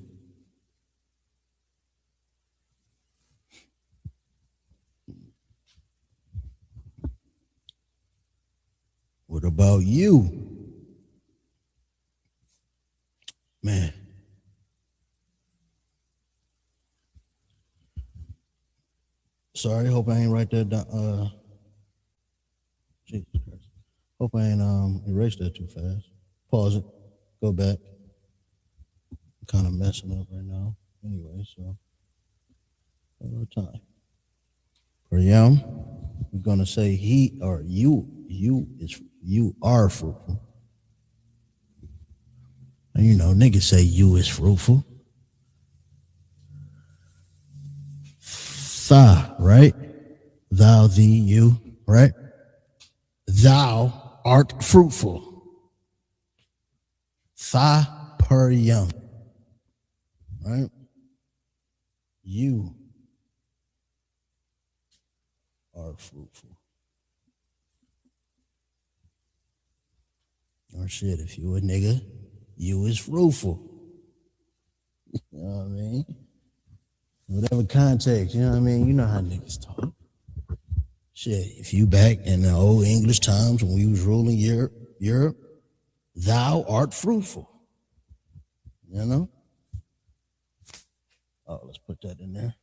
What about you? Man. Sorry, hope I ain't write that down. Jesus Christ. Hope I ain't erased that too fast. Pause it. Go back. I'm kind of messing up right now. Anyway, so one more time. For yam, we're gonna say he or you. You are fruitful. And you know, niggas say you is fruitful. Tha, right? Thou, thee, you, right? Thou art fruitful. Tha per yam. Right? You are fruitful. Or shit, if you a nigga, you is fruitful. You know what I mean? Whatever context, you know what I mean? You know how niggas talk. Shit, if you back in the old English times when we was ruling Europe, thou art fruitful. You know? Oh, let's put that in there.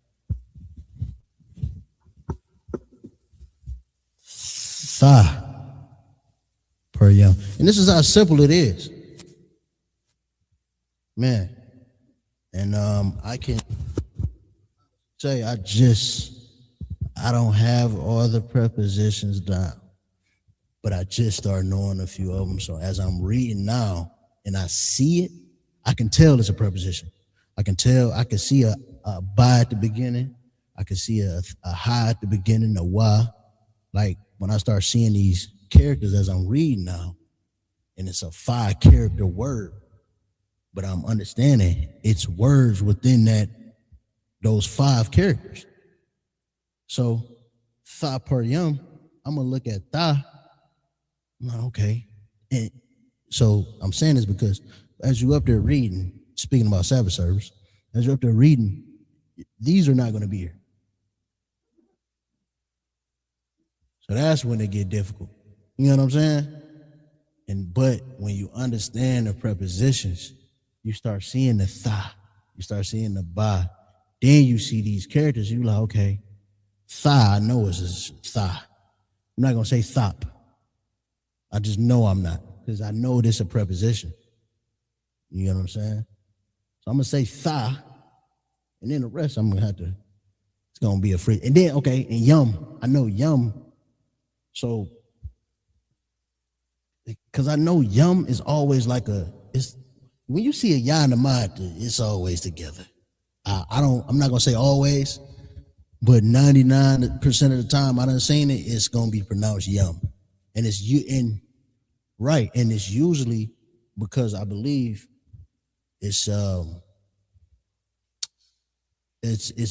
Tha per yom. And this is how simple it is. Man. And I can say I don't have all the prepositions down, but I just started knowing a few of them. So as I'm reading now and I see it, I can tell it's a preposition. I can see a ba at the beginning. I can see a ha at the beginning, a wa. Like when I start seeing these characters as I'm reading now, and it's a 5-character word, but I'm understanding it's words within those 5 characters. So tha per yom, I'm gonna look at tha. I'm like, okay. And so I'm saying this because as you up there reading, speaking about Sabbath service, as you're up there reading, these are not gonna be here. So that's when it get difficult. You know what I'm saying? But when you understand the prepositions, you start seeing the tha, you start seeing the ba. Then you see these characters, you like, okay, tha, I know it's a tha. I'm not gonna say thop. I just know I'm not, because I know this is a preposition. You know what I'm saying? So I'm gonna say tha, and then the rest I'm gonna have to, it's gonna be a free. And then, okay, and yum, I know yum. So, because I know yum is always like it's when you see a ya and a mad, it's always together. I'm not gonna say always, but 99% of the time I done seen it, it's gonna be pronounced yum. And it's right, and it's usually because I believe it's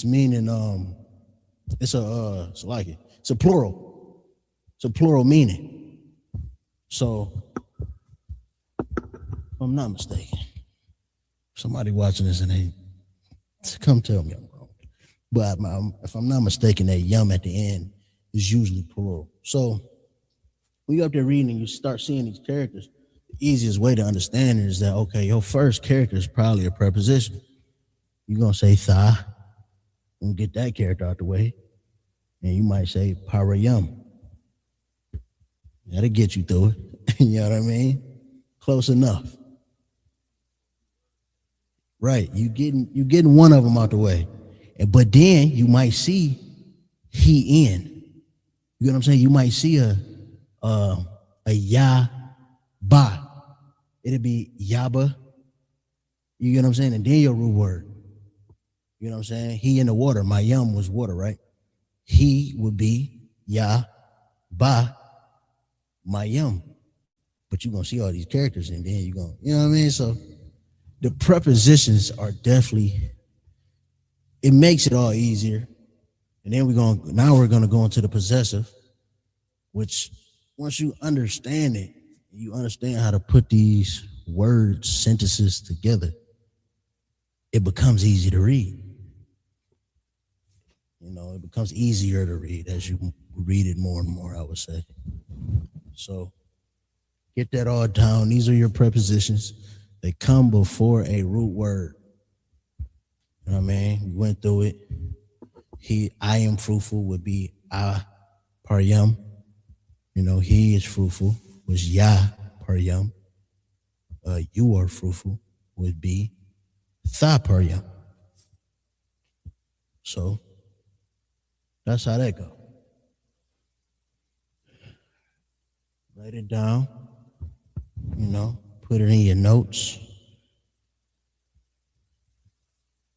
meaning it's a plural. It's a plural meaning. So if I'm not mistaken, Somebody watching this and they come tell me I'm wrong. But if I'm not mistaken, that yum at the end is usually plural. So when you're up there reading and you start seeing these characters, the easiest way to understand it is that, okay, your first character is probably a preposition. You're going to say tha, and get that character out the way. And you might say parayum. That'll get you through it. You know what I mean? Close enough. Right. You getting one of them out the way. But then you might see he in. You know what I'm saying? You might see a ya ba. It'll be yaba. You get what I'm saying? And then your root word. You know what I'm saying? He in the water. My yum was water, right? He would be ya ba my yum. But you're gonna see all these characters and then you're gonna, you know what I mean? So the prepositions are definitely, it makes it all easier. And then we're gonna go into the possessive, which once you understand it, you understand how to put these words, sentences together, it becomes easy to read. You know, it becomes easier to read as you read it more and more, I would say. So get that all down. These are your prepositions. They come before a root word. You know what I mean? We went through it. I am fruitful would be paryam. You know, he is fruitful was ya paryam. You are fruitful would be tha paryam. So that's how that go. Write it down. You know, put it in your notes.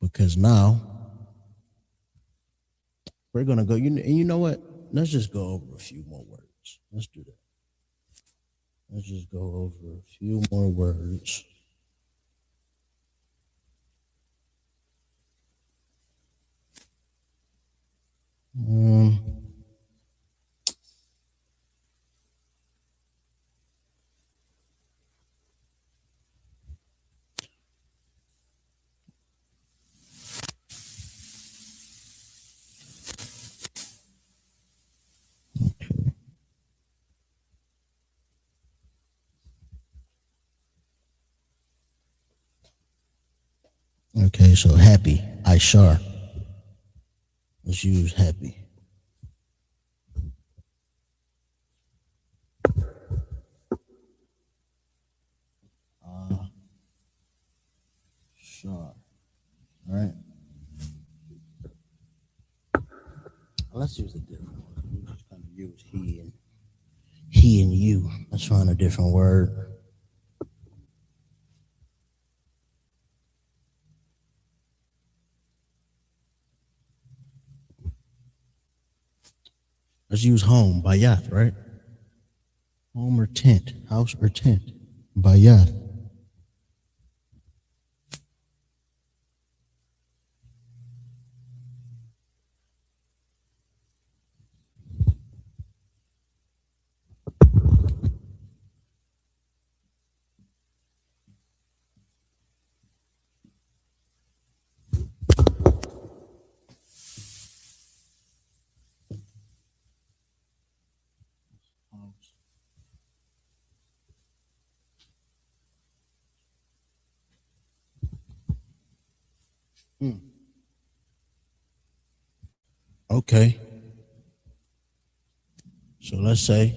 Because now we're gonna go. You know what? Let's just go over a few more words. Let's do that. Let's just go over a few more words. Okay, so happy, Ishar. Let's use happy. Shar. All right. Let's use a different one. We're just going to use he and you. Let's find a different word. Let's use home, bayat, right? Home or tent, house or tent, bayat. Okay. So let's say,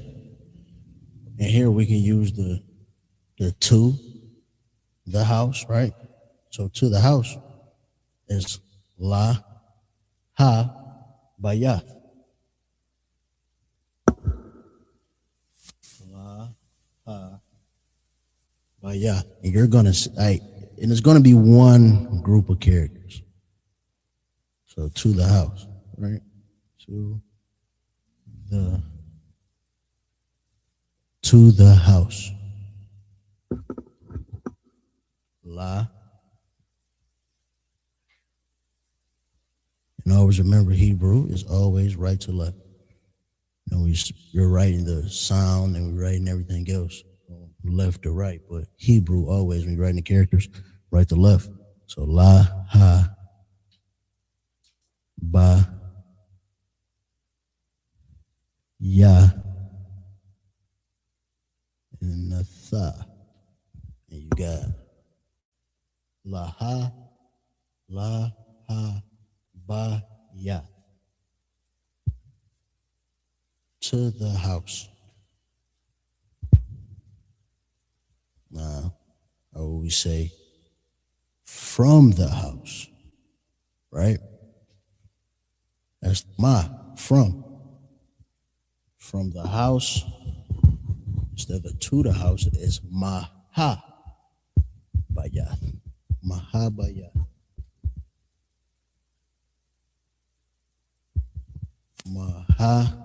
and here we can use the to the house, right? So to the house is la ha bayat. La ha bayat. And you're gonna and it's gonna be one group of characters. So to the house, right? To the house. La. And always remember, Hebrew is always right to left. You know, you're writing the sound and we're writing everything else left to right, but Hebrew always, when you're writing the characters, right to left. So la, ha, ba, ya, and the tha. And you got la, ha, ba, ya. To the house. Now, I always say from the house, right? That's ma, from. From the house, instead of to the house, is maha baya. Maha baya. Maha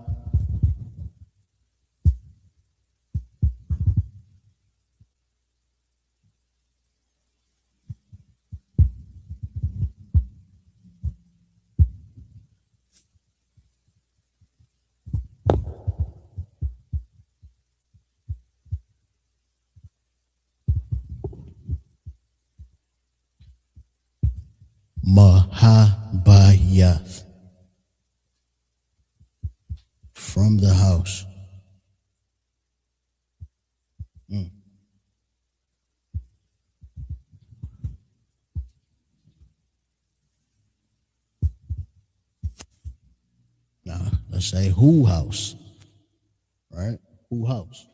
Mahabayath. From the house. Now, let's say who house, right? Who house?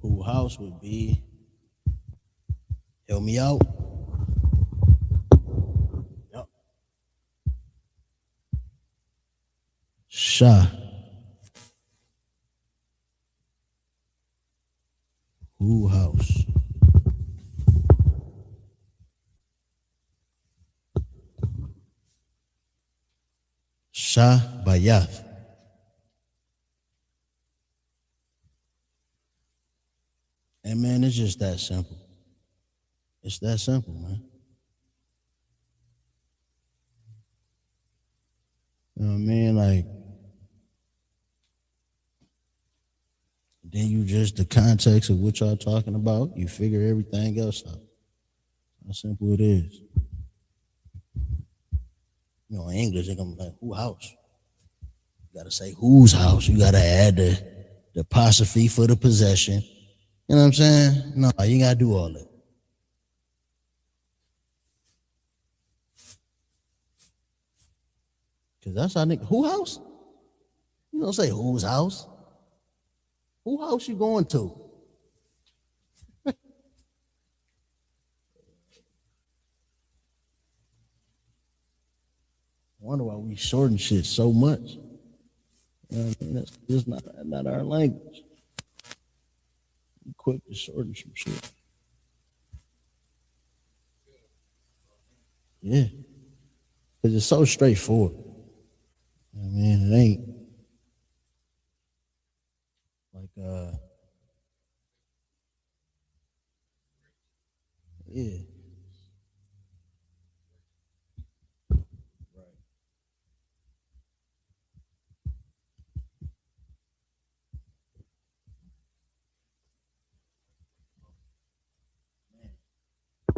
Who house would be, help me out. Yep. Sha. Who house? Sha Bayath. And man, it's just that simple. It's that simple, man. You know what I mean? Like, then you just, the context of what y'all talking about, you figure everything else out. How simple it is. You know, in English, they're gonna be like, who house? You gotta say whose house. You gotta add the apostrophe for the possession. You know what I'm saying? No, you ain't gotta do all that. Cause that's how nigga, who house? You don't say whose house. Who house you going to? I wonder why we shorten shit so much. You know what I mean? That's just not our language. We quick to shorten some shit. Yeah. Because it's so straightforward. You know what I mean? It ain't like, yeah.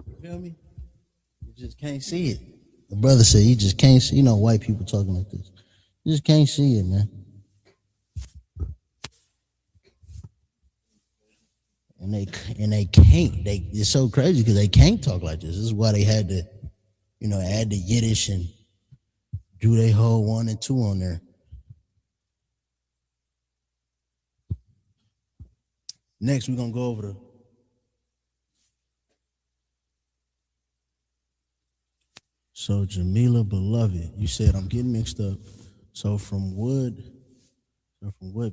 You feel me? You just can't see it. The brother said you just can't see, you know, white people talking like this. You just can't see it, man. And they can't. It's so crazy because they can't talk like this. This is why they had to, you know, add the Yiddish and do they whole 1 and 2 on there. Next, we're gonna go over the so Jamila Beloved, you said I'm getting mixed up. So from would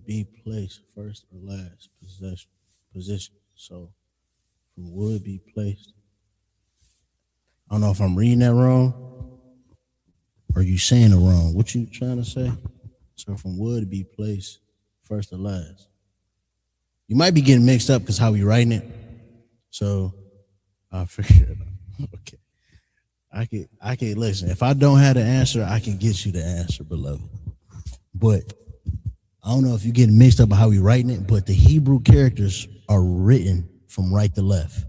be placed first or last position. So from would be placed. I don't know if I'm reading that wrong or you saying it wrong. What you trying to say? So from would be placed first or last. You might be getting mixed up because how we writing it. So I'll figure it out. Okay. I can listen. If I don't have the answer, I can get you the answer, beloved. But I don't know if you're getting mixed up on how we writing it, but the Hebrew characters are written from right to left.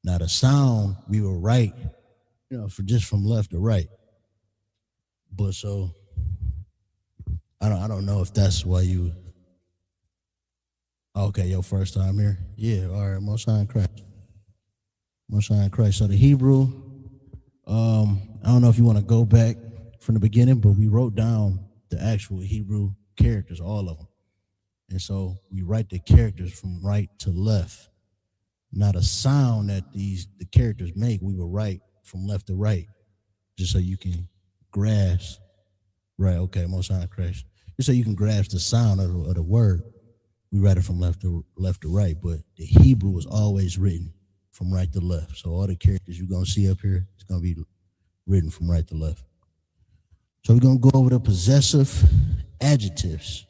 Now the sound we will write, for just from left to right. But so I don't know if that's why you. Okay, your first time here. Yeah, all right. Most High in Christ. Most High in Christ. So the Hebrew. I don't know if you want to go back from the beginning, but we wrote down the actual Hebrew characters, all of them. And so we write the characters from right to left. Now the sound that the characters make, we will write from left to right, just so you can grasp. Right, okay, Most High Christ. Just so you can grasp the sound of the word. We write it from left to right, but the Hebrew is always written from right to left. So all the characters you're gonna see up here, it's gonna be written from right to left. So we're gonna go over the possessive adjectives.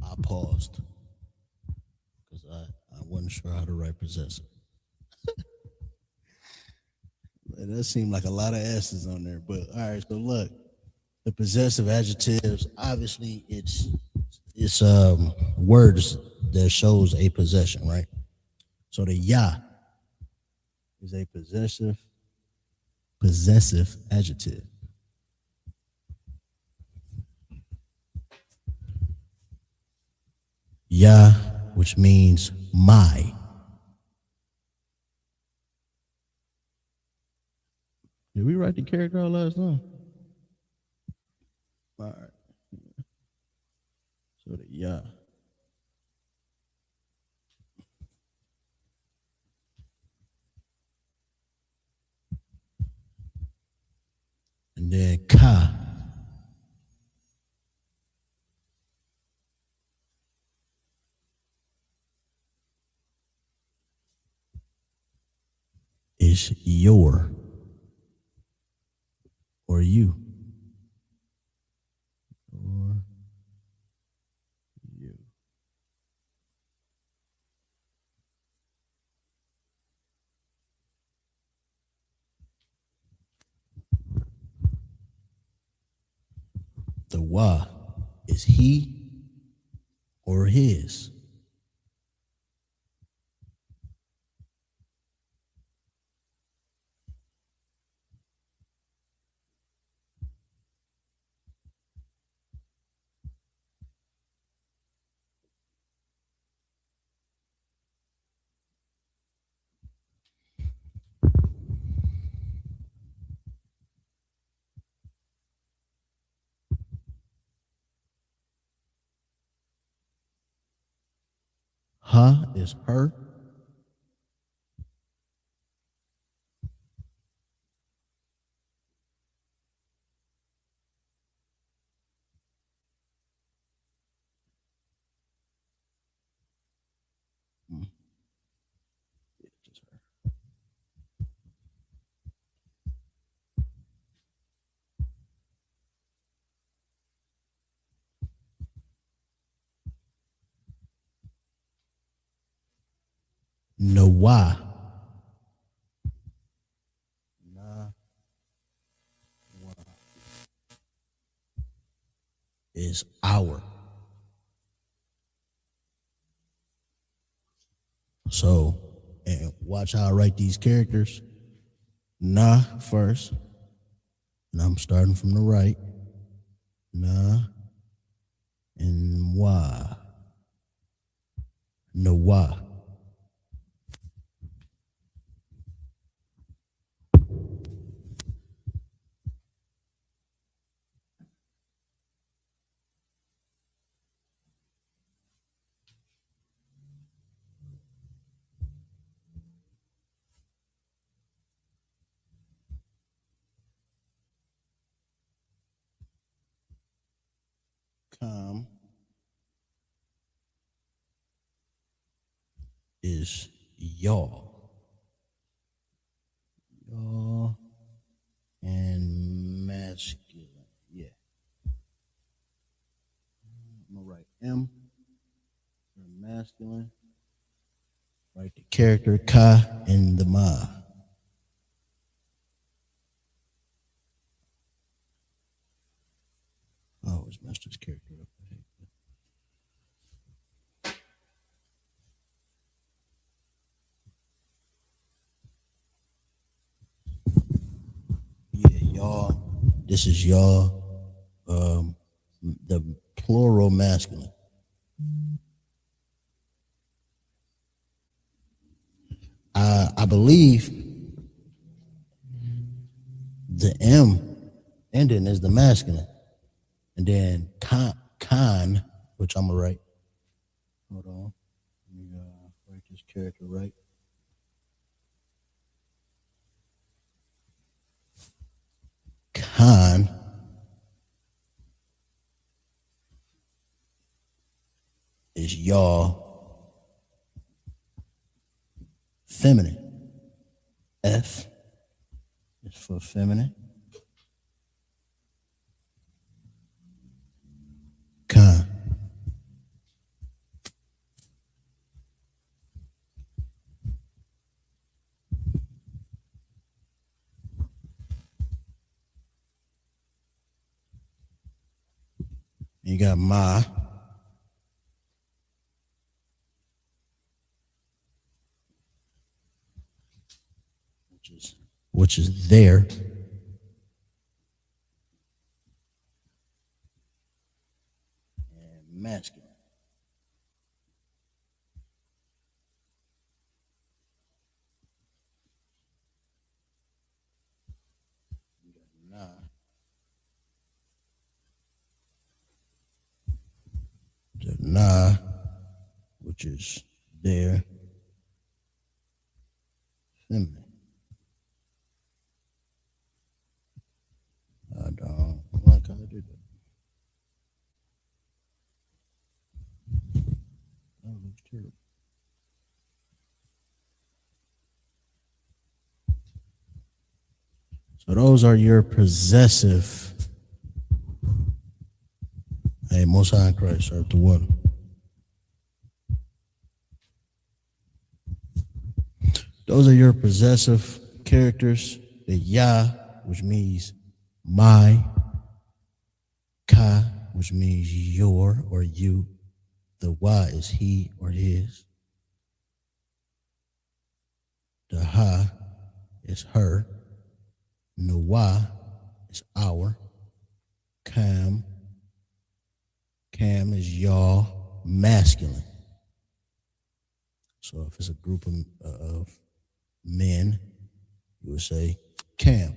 I paused because I wasn't sure how to write possessive. That seemed like a lot of S's on there, but all right. So look, the possessive adjectives. Obviously, it's words that shows a possession, right? So the ya is a possessive adjective. Ya, which means my. Did we write the character out last time? All right. So the ya. And then ka is your or you. Or you. The wa is he or his. Ha is her. Yeah, just her. Noah. Nah is our. So, and watch how I write these characters. Na first, and I'm starting from the right. Na and wa. Noah. Calm is y'all. Y'all and masculine. Yeah. I'm gonna write M for masculine. Write the character Ka and the Ma. I always mess this character up. Yeah, y'all. This is y'all. The plural masculine. I believe the M ending is the masculine, and then con, which I'm gonna write. Hold on, let me write this character right. Con is y'all feminine. F is for feminine. Con. You got Ma. Which is there. And masculine. You got Na. The Na, which is there. Feminine. I don't like how I did that. That looks terrible. So those are your possessive. Hey, Most High in Christ, serve the water. Those are your possessive characters. The Ya, which means my. Ka, which means your or you. The Wa is he or his. The Ha is her. Nawa is our. Kam is y'all, masculine. So if it's a group of men, you would say Kam.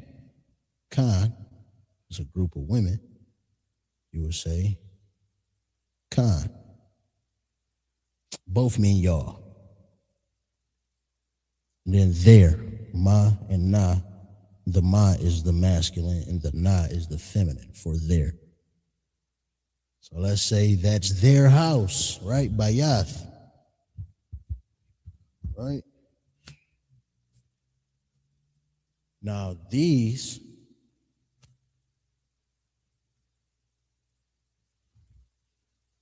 Khan is a group of women, you would say Khan. Both mean y'all. And then there, Ma and Na, the Ma is the masculine and the Na is the feminine for there. So let's say that's their house, right? Bayath. Right? Now these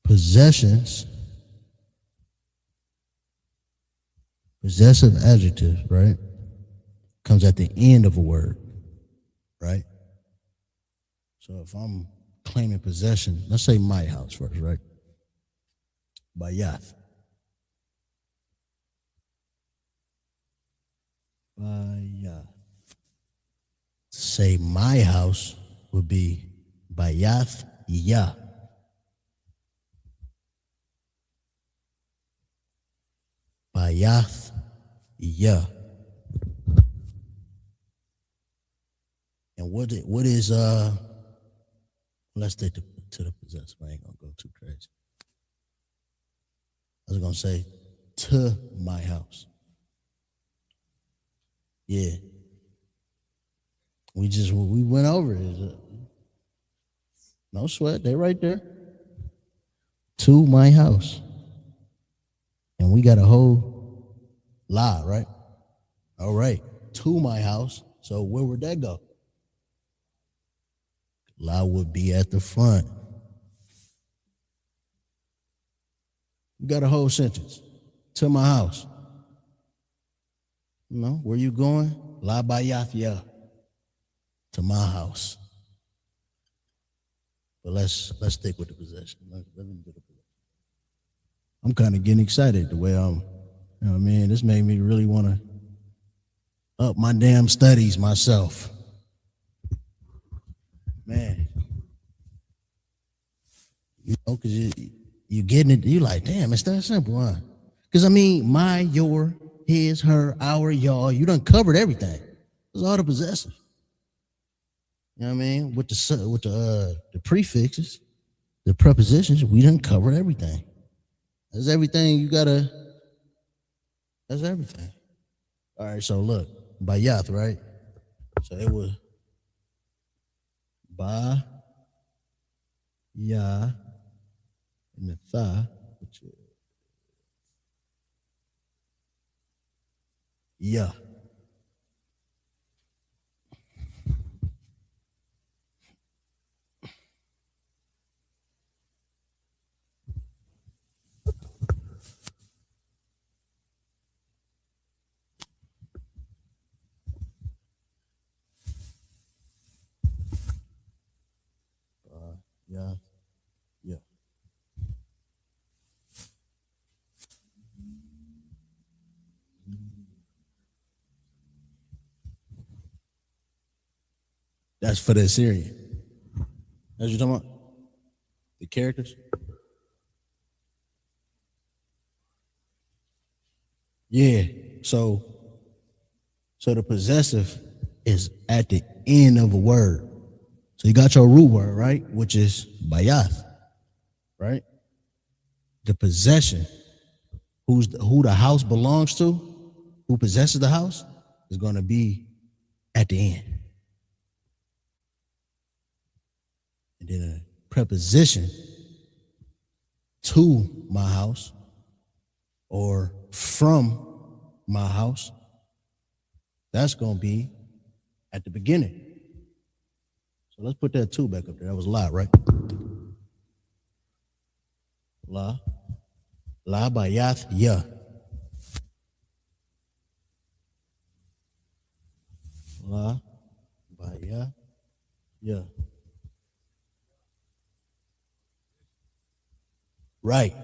possessions, possessive adjective, right, comes at the end of a word, right? So if I'm claiming possession, let's say my house first, right? Bayath. Bayath. Say my house would be Bayath Ya. Bayath Ya. And what is let's take to the possessive. I ain't gonna go too crazy. I was gonna say to my house. Yeah. We went over it. No sweat, they right there. to my house. And we got a whole lie, right? All right, to my house. So where would that go? La would be at the front. You got a whole sentence. To my house. You know, where you going? La bayathia. To my house. But let's stick with the possession. Let me do the possession. I'm kind of getting excited the way I'm, you know what I mean? This made me really want to up my damn studies myself. Man. You know, because you getting it, you like, damn, it's that simple, huh? Because I mean, my, your, his, her, our, y'all, you done covered everything. It's all the possessive. You know what I mean? With the prefixes, the prepositions, we done covered everything. That's everything that's everything. All right, so look, bayath, right? So it was ba, ya, and the tha, which is ya. Yeah, yeah. That's for the Assyrian. That's what you're talking about? The characters? Yeah. So the possessive is at the end of a word. So you got your root word, right? Which is bayath, right? The possession, who the house belongs to, who possesses the house, is going to be at the end. And then a preposition to my house or from my house, that's going to be at the beginning. So let's put that two back up there. That was la, right? La bayath, ya. La bayath, ya. Right.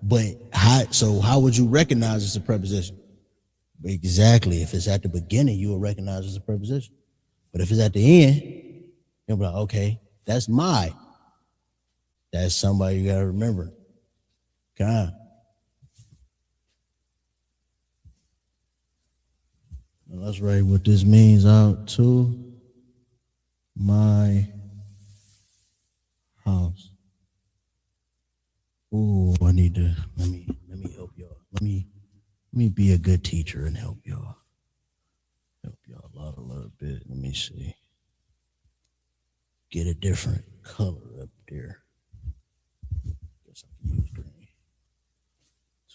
But how would you recognize it's a preposition? Exactly. If it's at the beginning, you will recognize it's a preposition. But if it's at the end, you'll be like, okay, that's my. That's somebody you gotta remember. Come on. Now let's write what this means out to my house. Ooh, I need to let me help y'all. Let me be a good teacher and help y'all. Help y'all out a little bit. Let me see. Get a different color up there. Guess I can use green.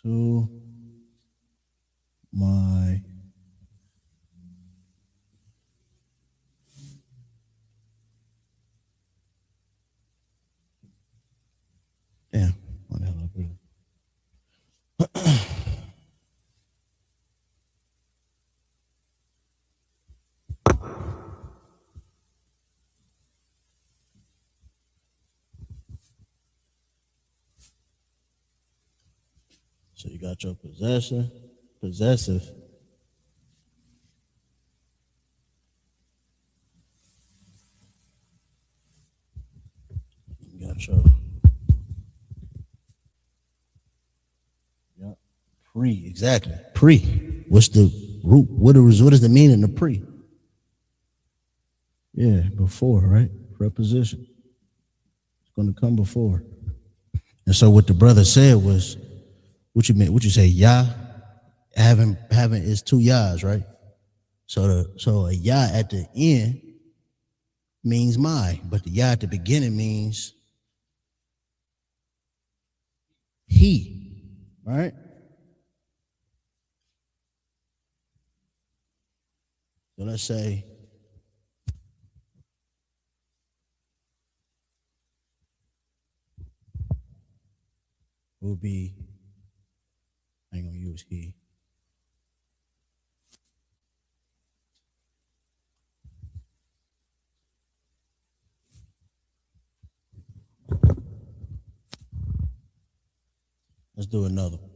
To my damn, what the hell up here? So you got your possessive. You got your pre, exactly. Pre. What's the root? What is the meaning of pre? Yeah, before, right? Preposition. It's going to come before. And so what the brother said was, what you meant? What you say? Yah, having is two yahs, right? So a yah at the end means my, but the yah at the beginning means he, right? So let's say it would be, I ain't gonna use he. Let's do another one.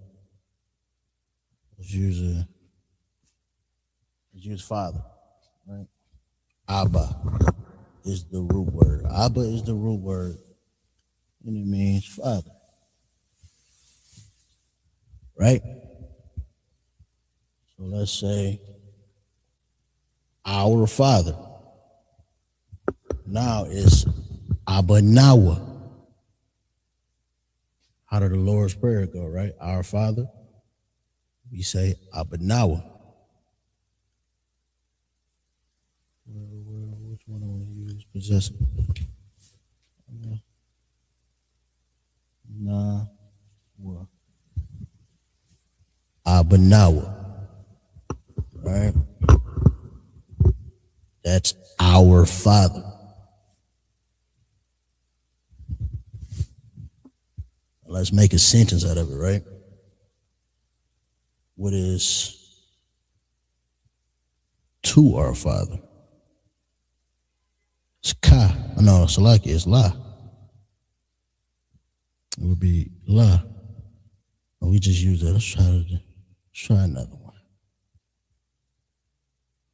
Let's use father, right? Abba is the root word. Abba is the root word, and it means father, right? So let's say our father. Now it's Abba Nawa. How did the Lord's Prayer go, right? Our Father. We say Abba Nawa. Which one I want to use? Possessive. Nah. Well. Abba Nawa. Right? That's our Father. Let's make a sentence out of it, right? What is to our Father? It's ka. No, Salaki is la. It would be la. Oh, we just use that. Let's try another one.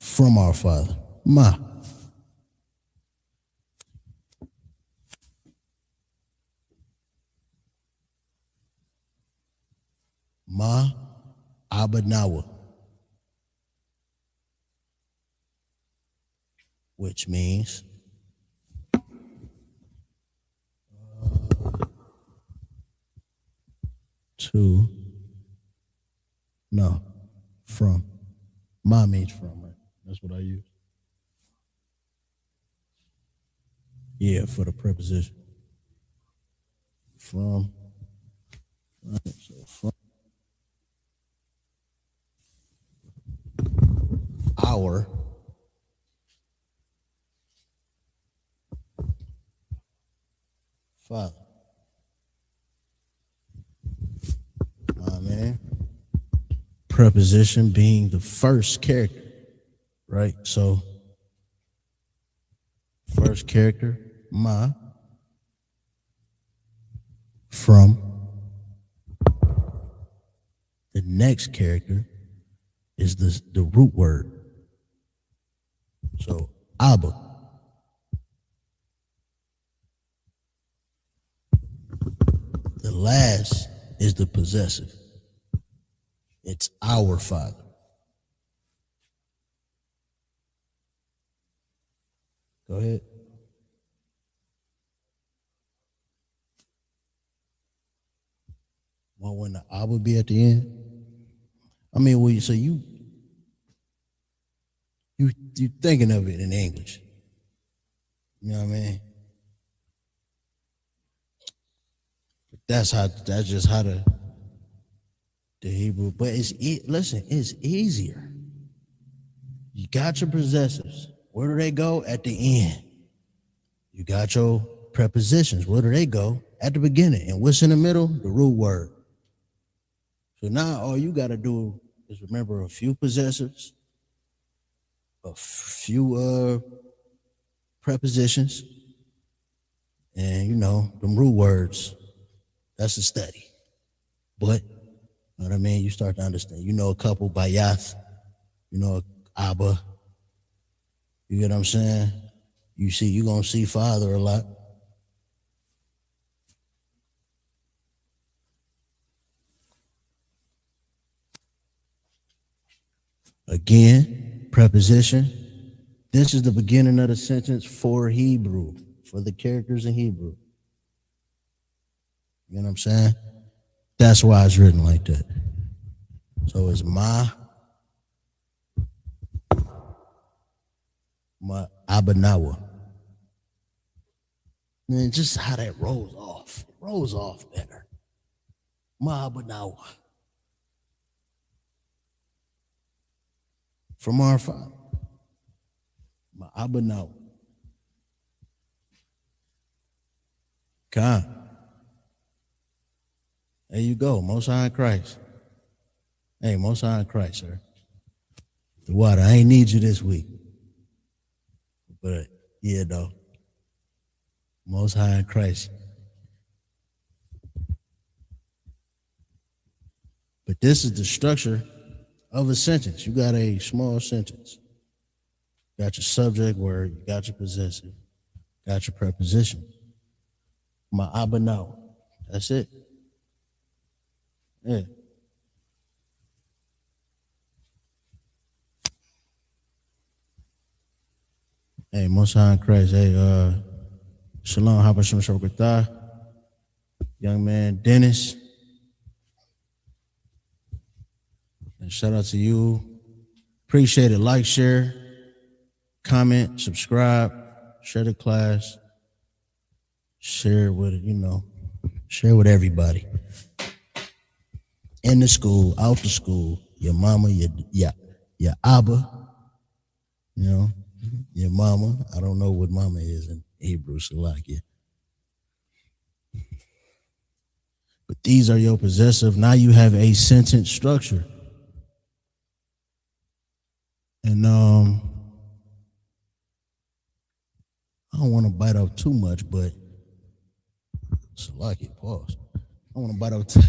From our Father. Ma. Ma Abba Nawa, which means to, no, from. Ma means from, right? That's what I use. Yeah, for the preposition. From. Right, so from. Our Father. My man. Preposition being the first character, right? So, first character, ma, from. The next character is the root word. So, Abba. The last is the possessive. It's our Father. Go ahead. Well, when the Abba be at the end, I mean, well, so you thinking of it in English. You know what I mean? That's just how the Hebrew. But listen, it's easier. You got your possessives. Where do they go? At the end. You got your prepositions. Where do they go? At the beginning. And what's in the middle? The root word. So now all you got to do is remember a few possessives, a few prepositions, and you know, them root words. That's a study. But, you know what I mean? You start to understand. You know a couple, Bayath, you know, Abba. You get what I'm saying? You're going to see Father a lot. Again, preposition. This is the beginning of the sentence for Hebrew, for the characters in Hebrew. You know what I'm saying? That's why it's written like that. So it's ma Abanawa. Man, just how that rolls off. It rolls off better. Ma'abanawa. From our Father. Ma'abanawa. Khan. There you go. Most High in Christ. Hey, Most High in Christ, sir. The water, I ain't need you this week. But yeah, though. Most High in Christ. But this is the structure of a sentence. You got a small sentence. You got your subject word, you got your possessive, got your preposition. Ma'abanawa. That's it. Yeah. Hey, Most High in Christ. Hey, Shalom, Habashim Shabbatah. Young man, Dennis. And shout out to you. Appreciate it. Like, share, comment, subscribe, share the class, share it with, share with everybody. In the school, out the school, your mama, your abba, your mama. I don't know what mama is in Hebrew, Salakia. But these are your possessive. Now you have a sentence structure. And I don't want to bite off too much, but Salakia, pause. I don't want to bite off too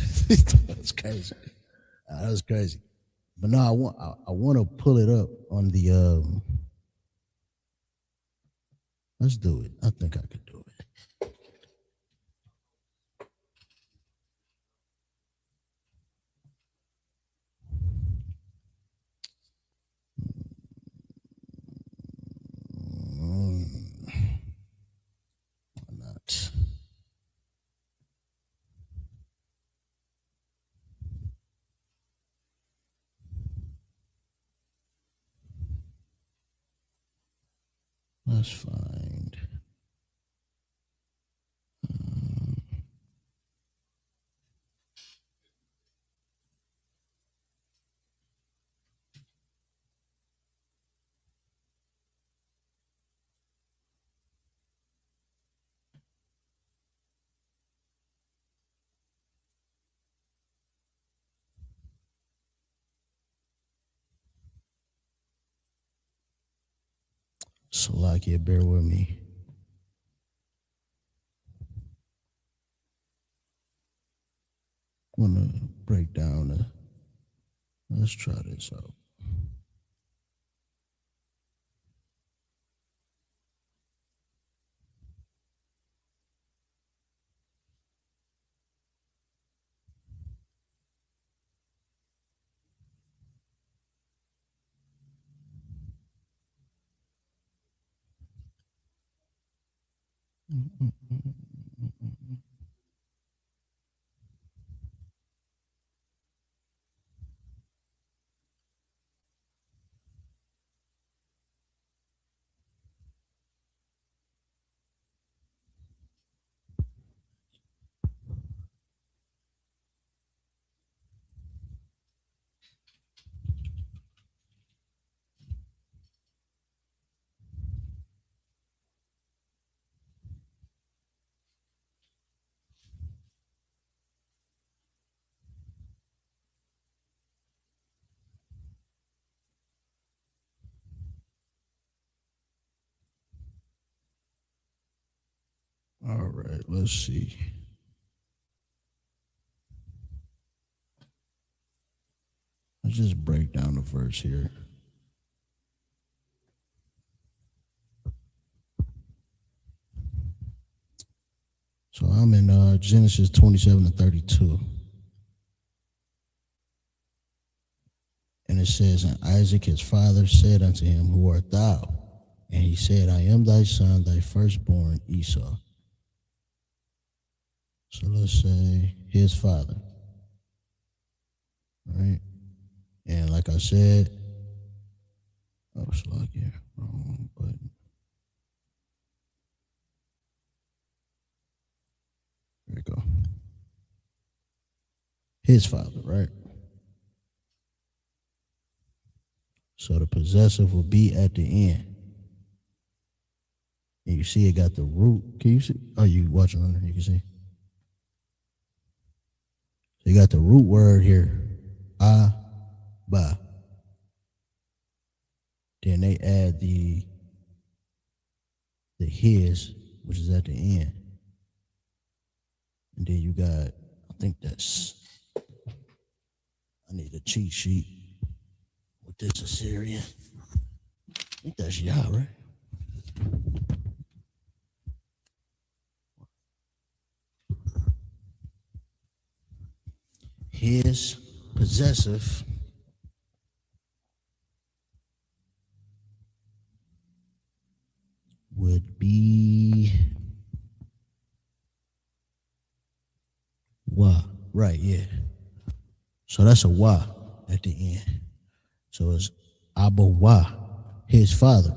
That's crazy. That was crazy. But no, I want to pull it up on the let's do it. I think I could do it. Why not? Let's find. Salakia, bear with me. I'm gonna break down let's try this out. All right, let's see. Let's just break down the verse here. So I'm in Genesis 27:32. And it says, and Isaac his father said unto him, who art thou? And he said, I am thy son, thy firstborn, Esau. So let's say his father. Right? And like I said, Salakia, wrong button. There we go. his father, right? So the possessive will be at the end. And you see it got the root. Can you see? Oh, you watching on there? You can see. So you got the root word here. Ba. Then they add the his, which is at the end. And then you got, I think that's, I need a cheat sheet with this Assyrian. I think that's Yah, right? His possessive would be wa, right? Yeah. So that's a wa at the end. So it's Abba wa, his father,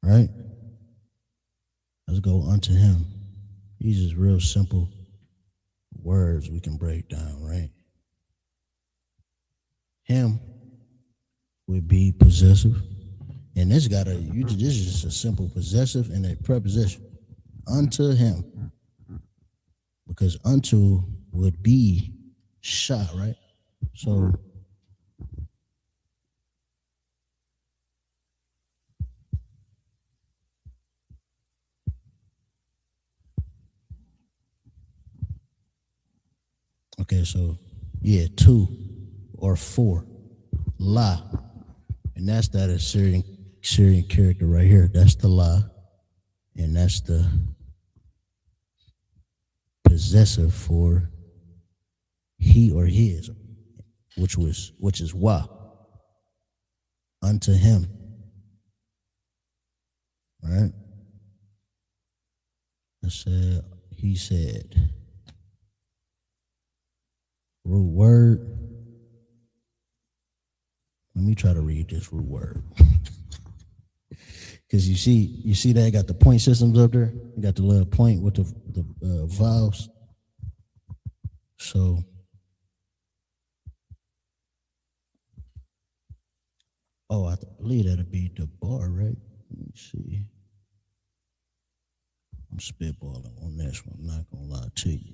right? Let's go unto him. These is real simple words we can break down, right? Him would be possessive, and this this is just a simple possessive and a preposition. Unto him, because unto would be sha, right? So okay, so yeah, two or four, la, and that's that Assyrian character right here. That's the la, and that's the possessive for he or his, which is wa, unto him, right? I said, he said, root word. Let me try to read this root word. Because you see that got the point systems up there. You got the little point with the vowels. So, I believe that'll be the bar, right? Let me see. I'm spitballing on this one. I'm not gonna lie to you.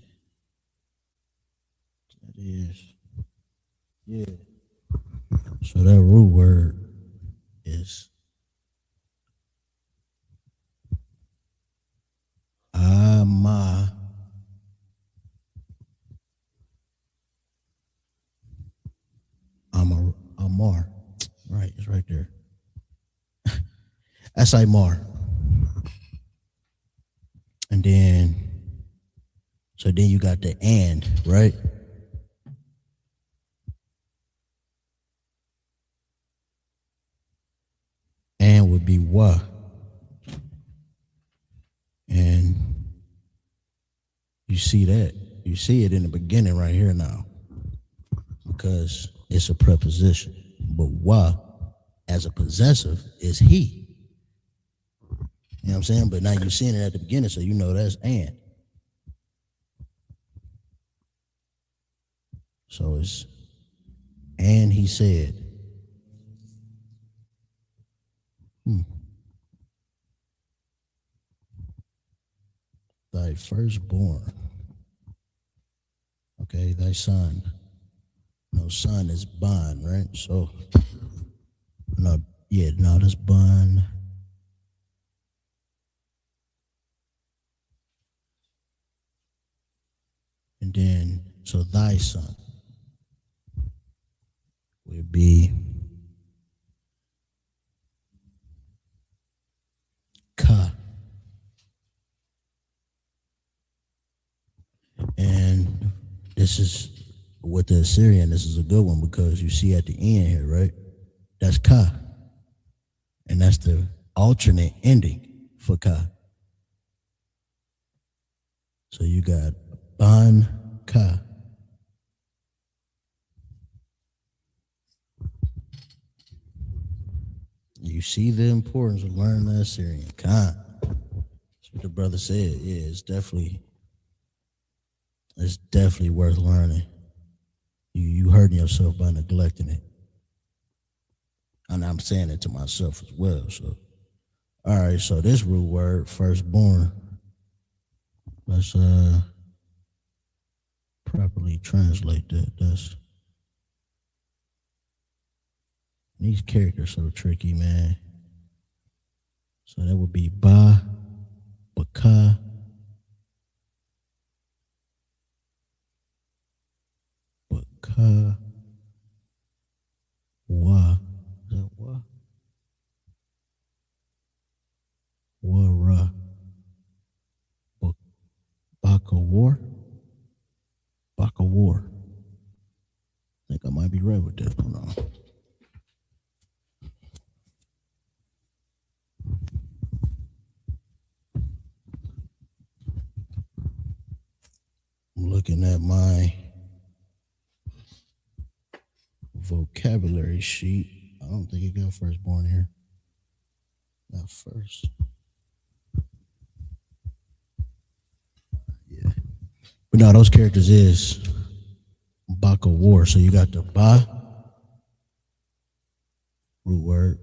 That is, yeah. So that root word is Ama. Amar. Right, it's right there. That's Amar. And then, so then you got the and, right? And would be wa. And you see that. You see it in the beginning right here now. Because it's a preposition. But wa, as a possessive, is he. You know what I'm saying? But now you're seeing it at the beginning, so you know that's and. So it's, and he said, thy firstborn, okay, thy son. No, son is bond, right? So, that's bond. And then, so thy son would be ka. And this is, with the Assyrian, this is a good one because you see at the end here, right? That's ka. And that's the alternate ending for ka. So you got ban ka. You see the importance of learning that Assyrian. Ka. That's what the brother said. Yeah, it's definitely it's definitely worth learning. You hurting yourself by neglecting it. And I'm saying it to myself as well. So, all right. So this root word, firstborn. Let's properly translate that. These characters so tricky, man. So that would be ba, baka, baka, wa. Is that wa? Wara. Baka war. Baka war. I think I might be right with that. Hold on. I'm looking at my vocabulary sheet. I don't think it got firstborn here. Not first. Yeah. But no, those characters is Baka war. So you got the ba root word.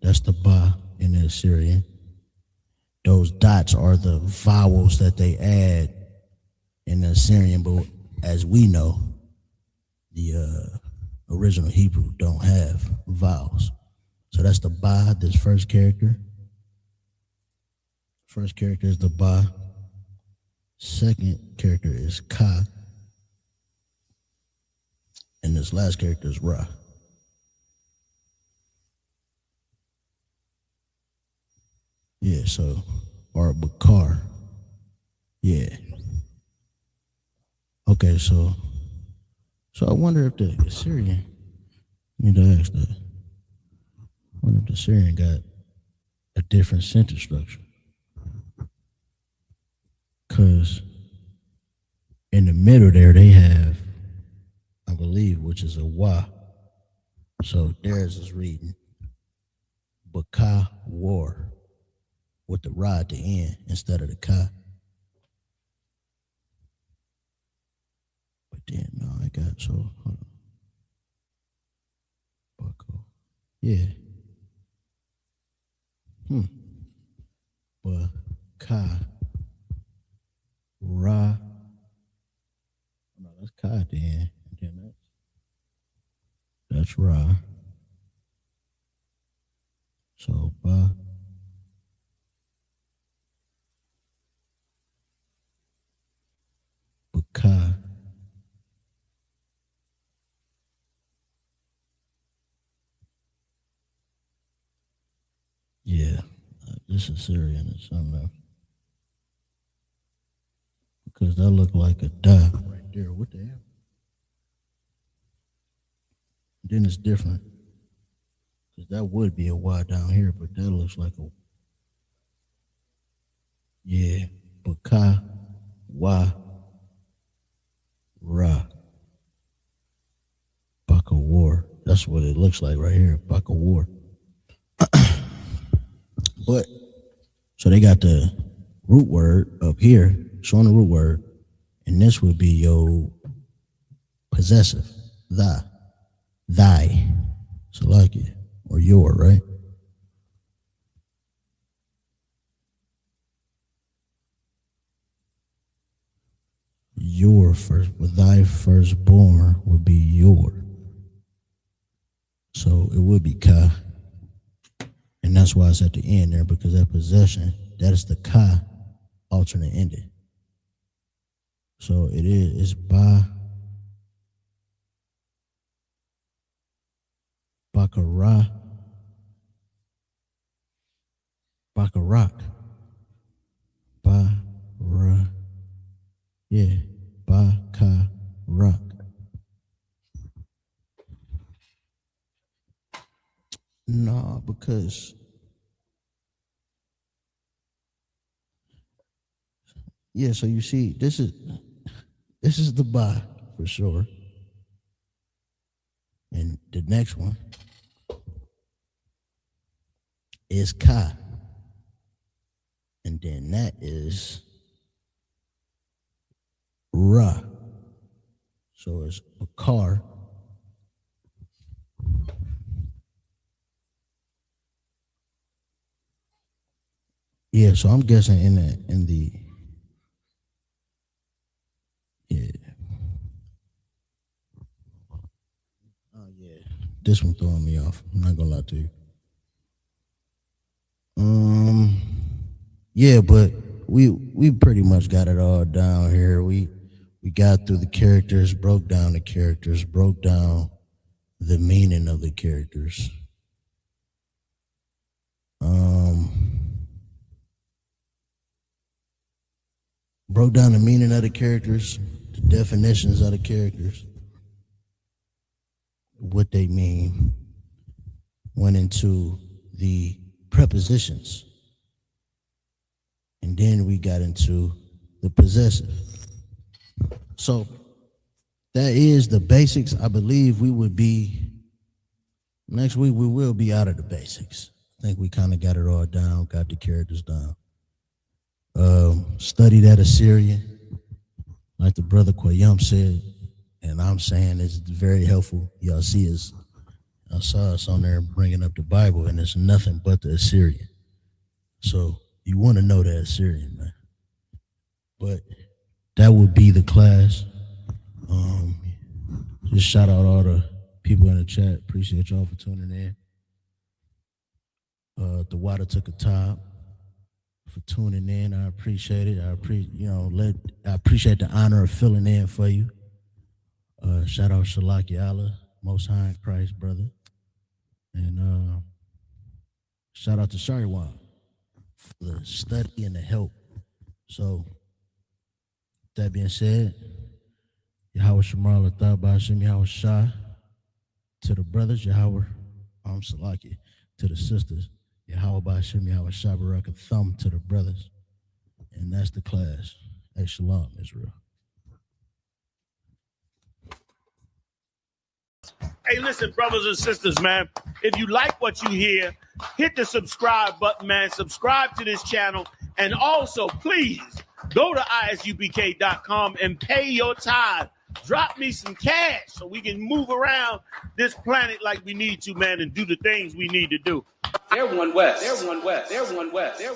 That's the ba in the Assyrian. Those dots are the vowels that they add in the Assyrian, but as we know, the original Hebrew don't have vowels. So that's the ba, this first character. First character is the ba. Second character is ka. And this last character is ra. Yeah, so, or bakar. Yeah. Okay, so I wonder if the Assyrian, I need to ask that. I wonder if the Assyrian got a different sentence structure. Because in the middle there, they have, I believe, which is a wa. So theirs is reading baka war with the ra at the end instead of the ka. But then, no, I got, so, hold on. Baka. Yeah. Baka. Ra. No, that's ka at the end. And then that's ra. So, ba. Baka. Yeah, this is Syrian or something else. Because that looked like a da right there. What the hell? Then it's different. Because that would be a Y down here, but that looks like a, yeah, baka, wa, ra. Baka war. That's what it looks like right here, baka war. But, so they got the root word up here, showing the root word, and this would be your possessive, thy, so like it, or your, right? Your first, but thy firstborn would be your. So it would be ka. And that's why it's at the end there, because that possession, that is the ka alternate ending. So it's ba, bakara, bakarak, ba-ra, yeah, bakarak. No, because yeah, so you see, this is the ba for sure. And the next one is ka. And then that is ra. So it's a car. Yeah, so I'm guessing in the yeah. Oh yeah. This one throwing me off. I'm not gonna lie to you. Yeah, but we pretty much got it all down here. We got through the characters, broke down the characters, broke down the meaning of the characters. Broke down the meaning of the characters, the definitions of the characters, what they mean, went into the prepositions, and then we got into the possessive. So that is the basics. I believe we would be, next week we will be out of the basics. I think we kind of got it all down, got the characters down. Study that Assyrian, like the brother Quayum said, and I'm saying it's very helpful. Y'all see us, I saw us on there bringing up the Bible, and it's nothing but the Assyrian. So you want to know that Assyrian, man. But that would be the class. Just shout out all the people in the chat. Appreciate y'all for tuning in. The water took a top for tuning in. I appreciate it. I appreciate the honor of filling in for you. Shout out Shalaki Allah, Most High in Christ, brother. And shout out to Shariwan for the study and the help. So, that being said, Yahweh Shemarla Thaba Hashem Yahweh Shah, to the brothers, Yahweh Salaki, to the sisters, Yahweh Hashem Yahweh Shah Barak, a thumb to the brothers. And that's the class. Hey, Shalom, Israel. Hey, listen, brothers and sisters, man, if you like what you hear, hit the subscribe button, man. Subscribe to this channel. And also, please, go to isubk.com and pay your tithe. Drop me some cash so we can move around this planet like we need to, man, and do the things we need to do. They're one West. They're one West. They're one West. They're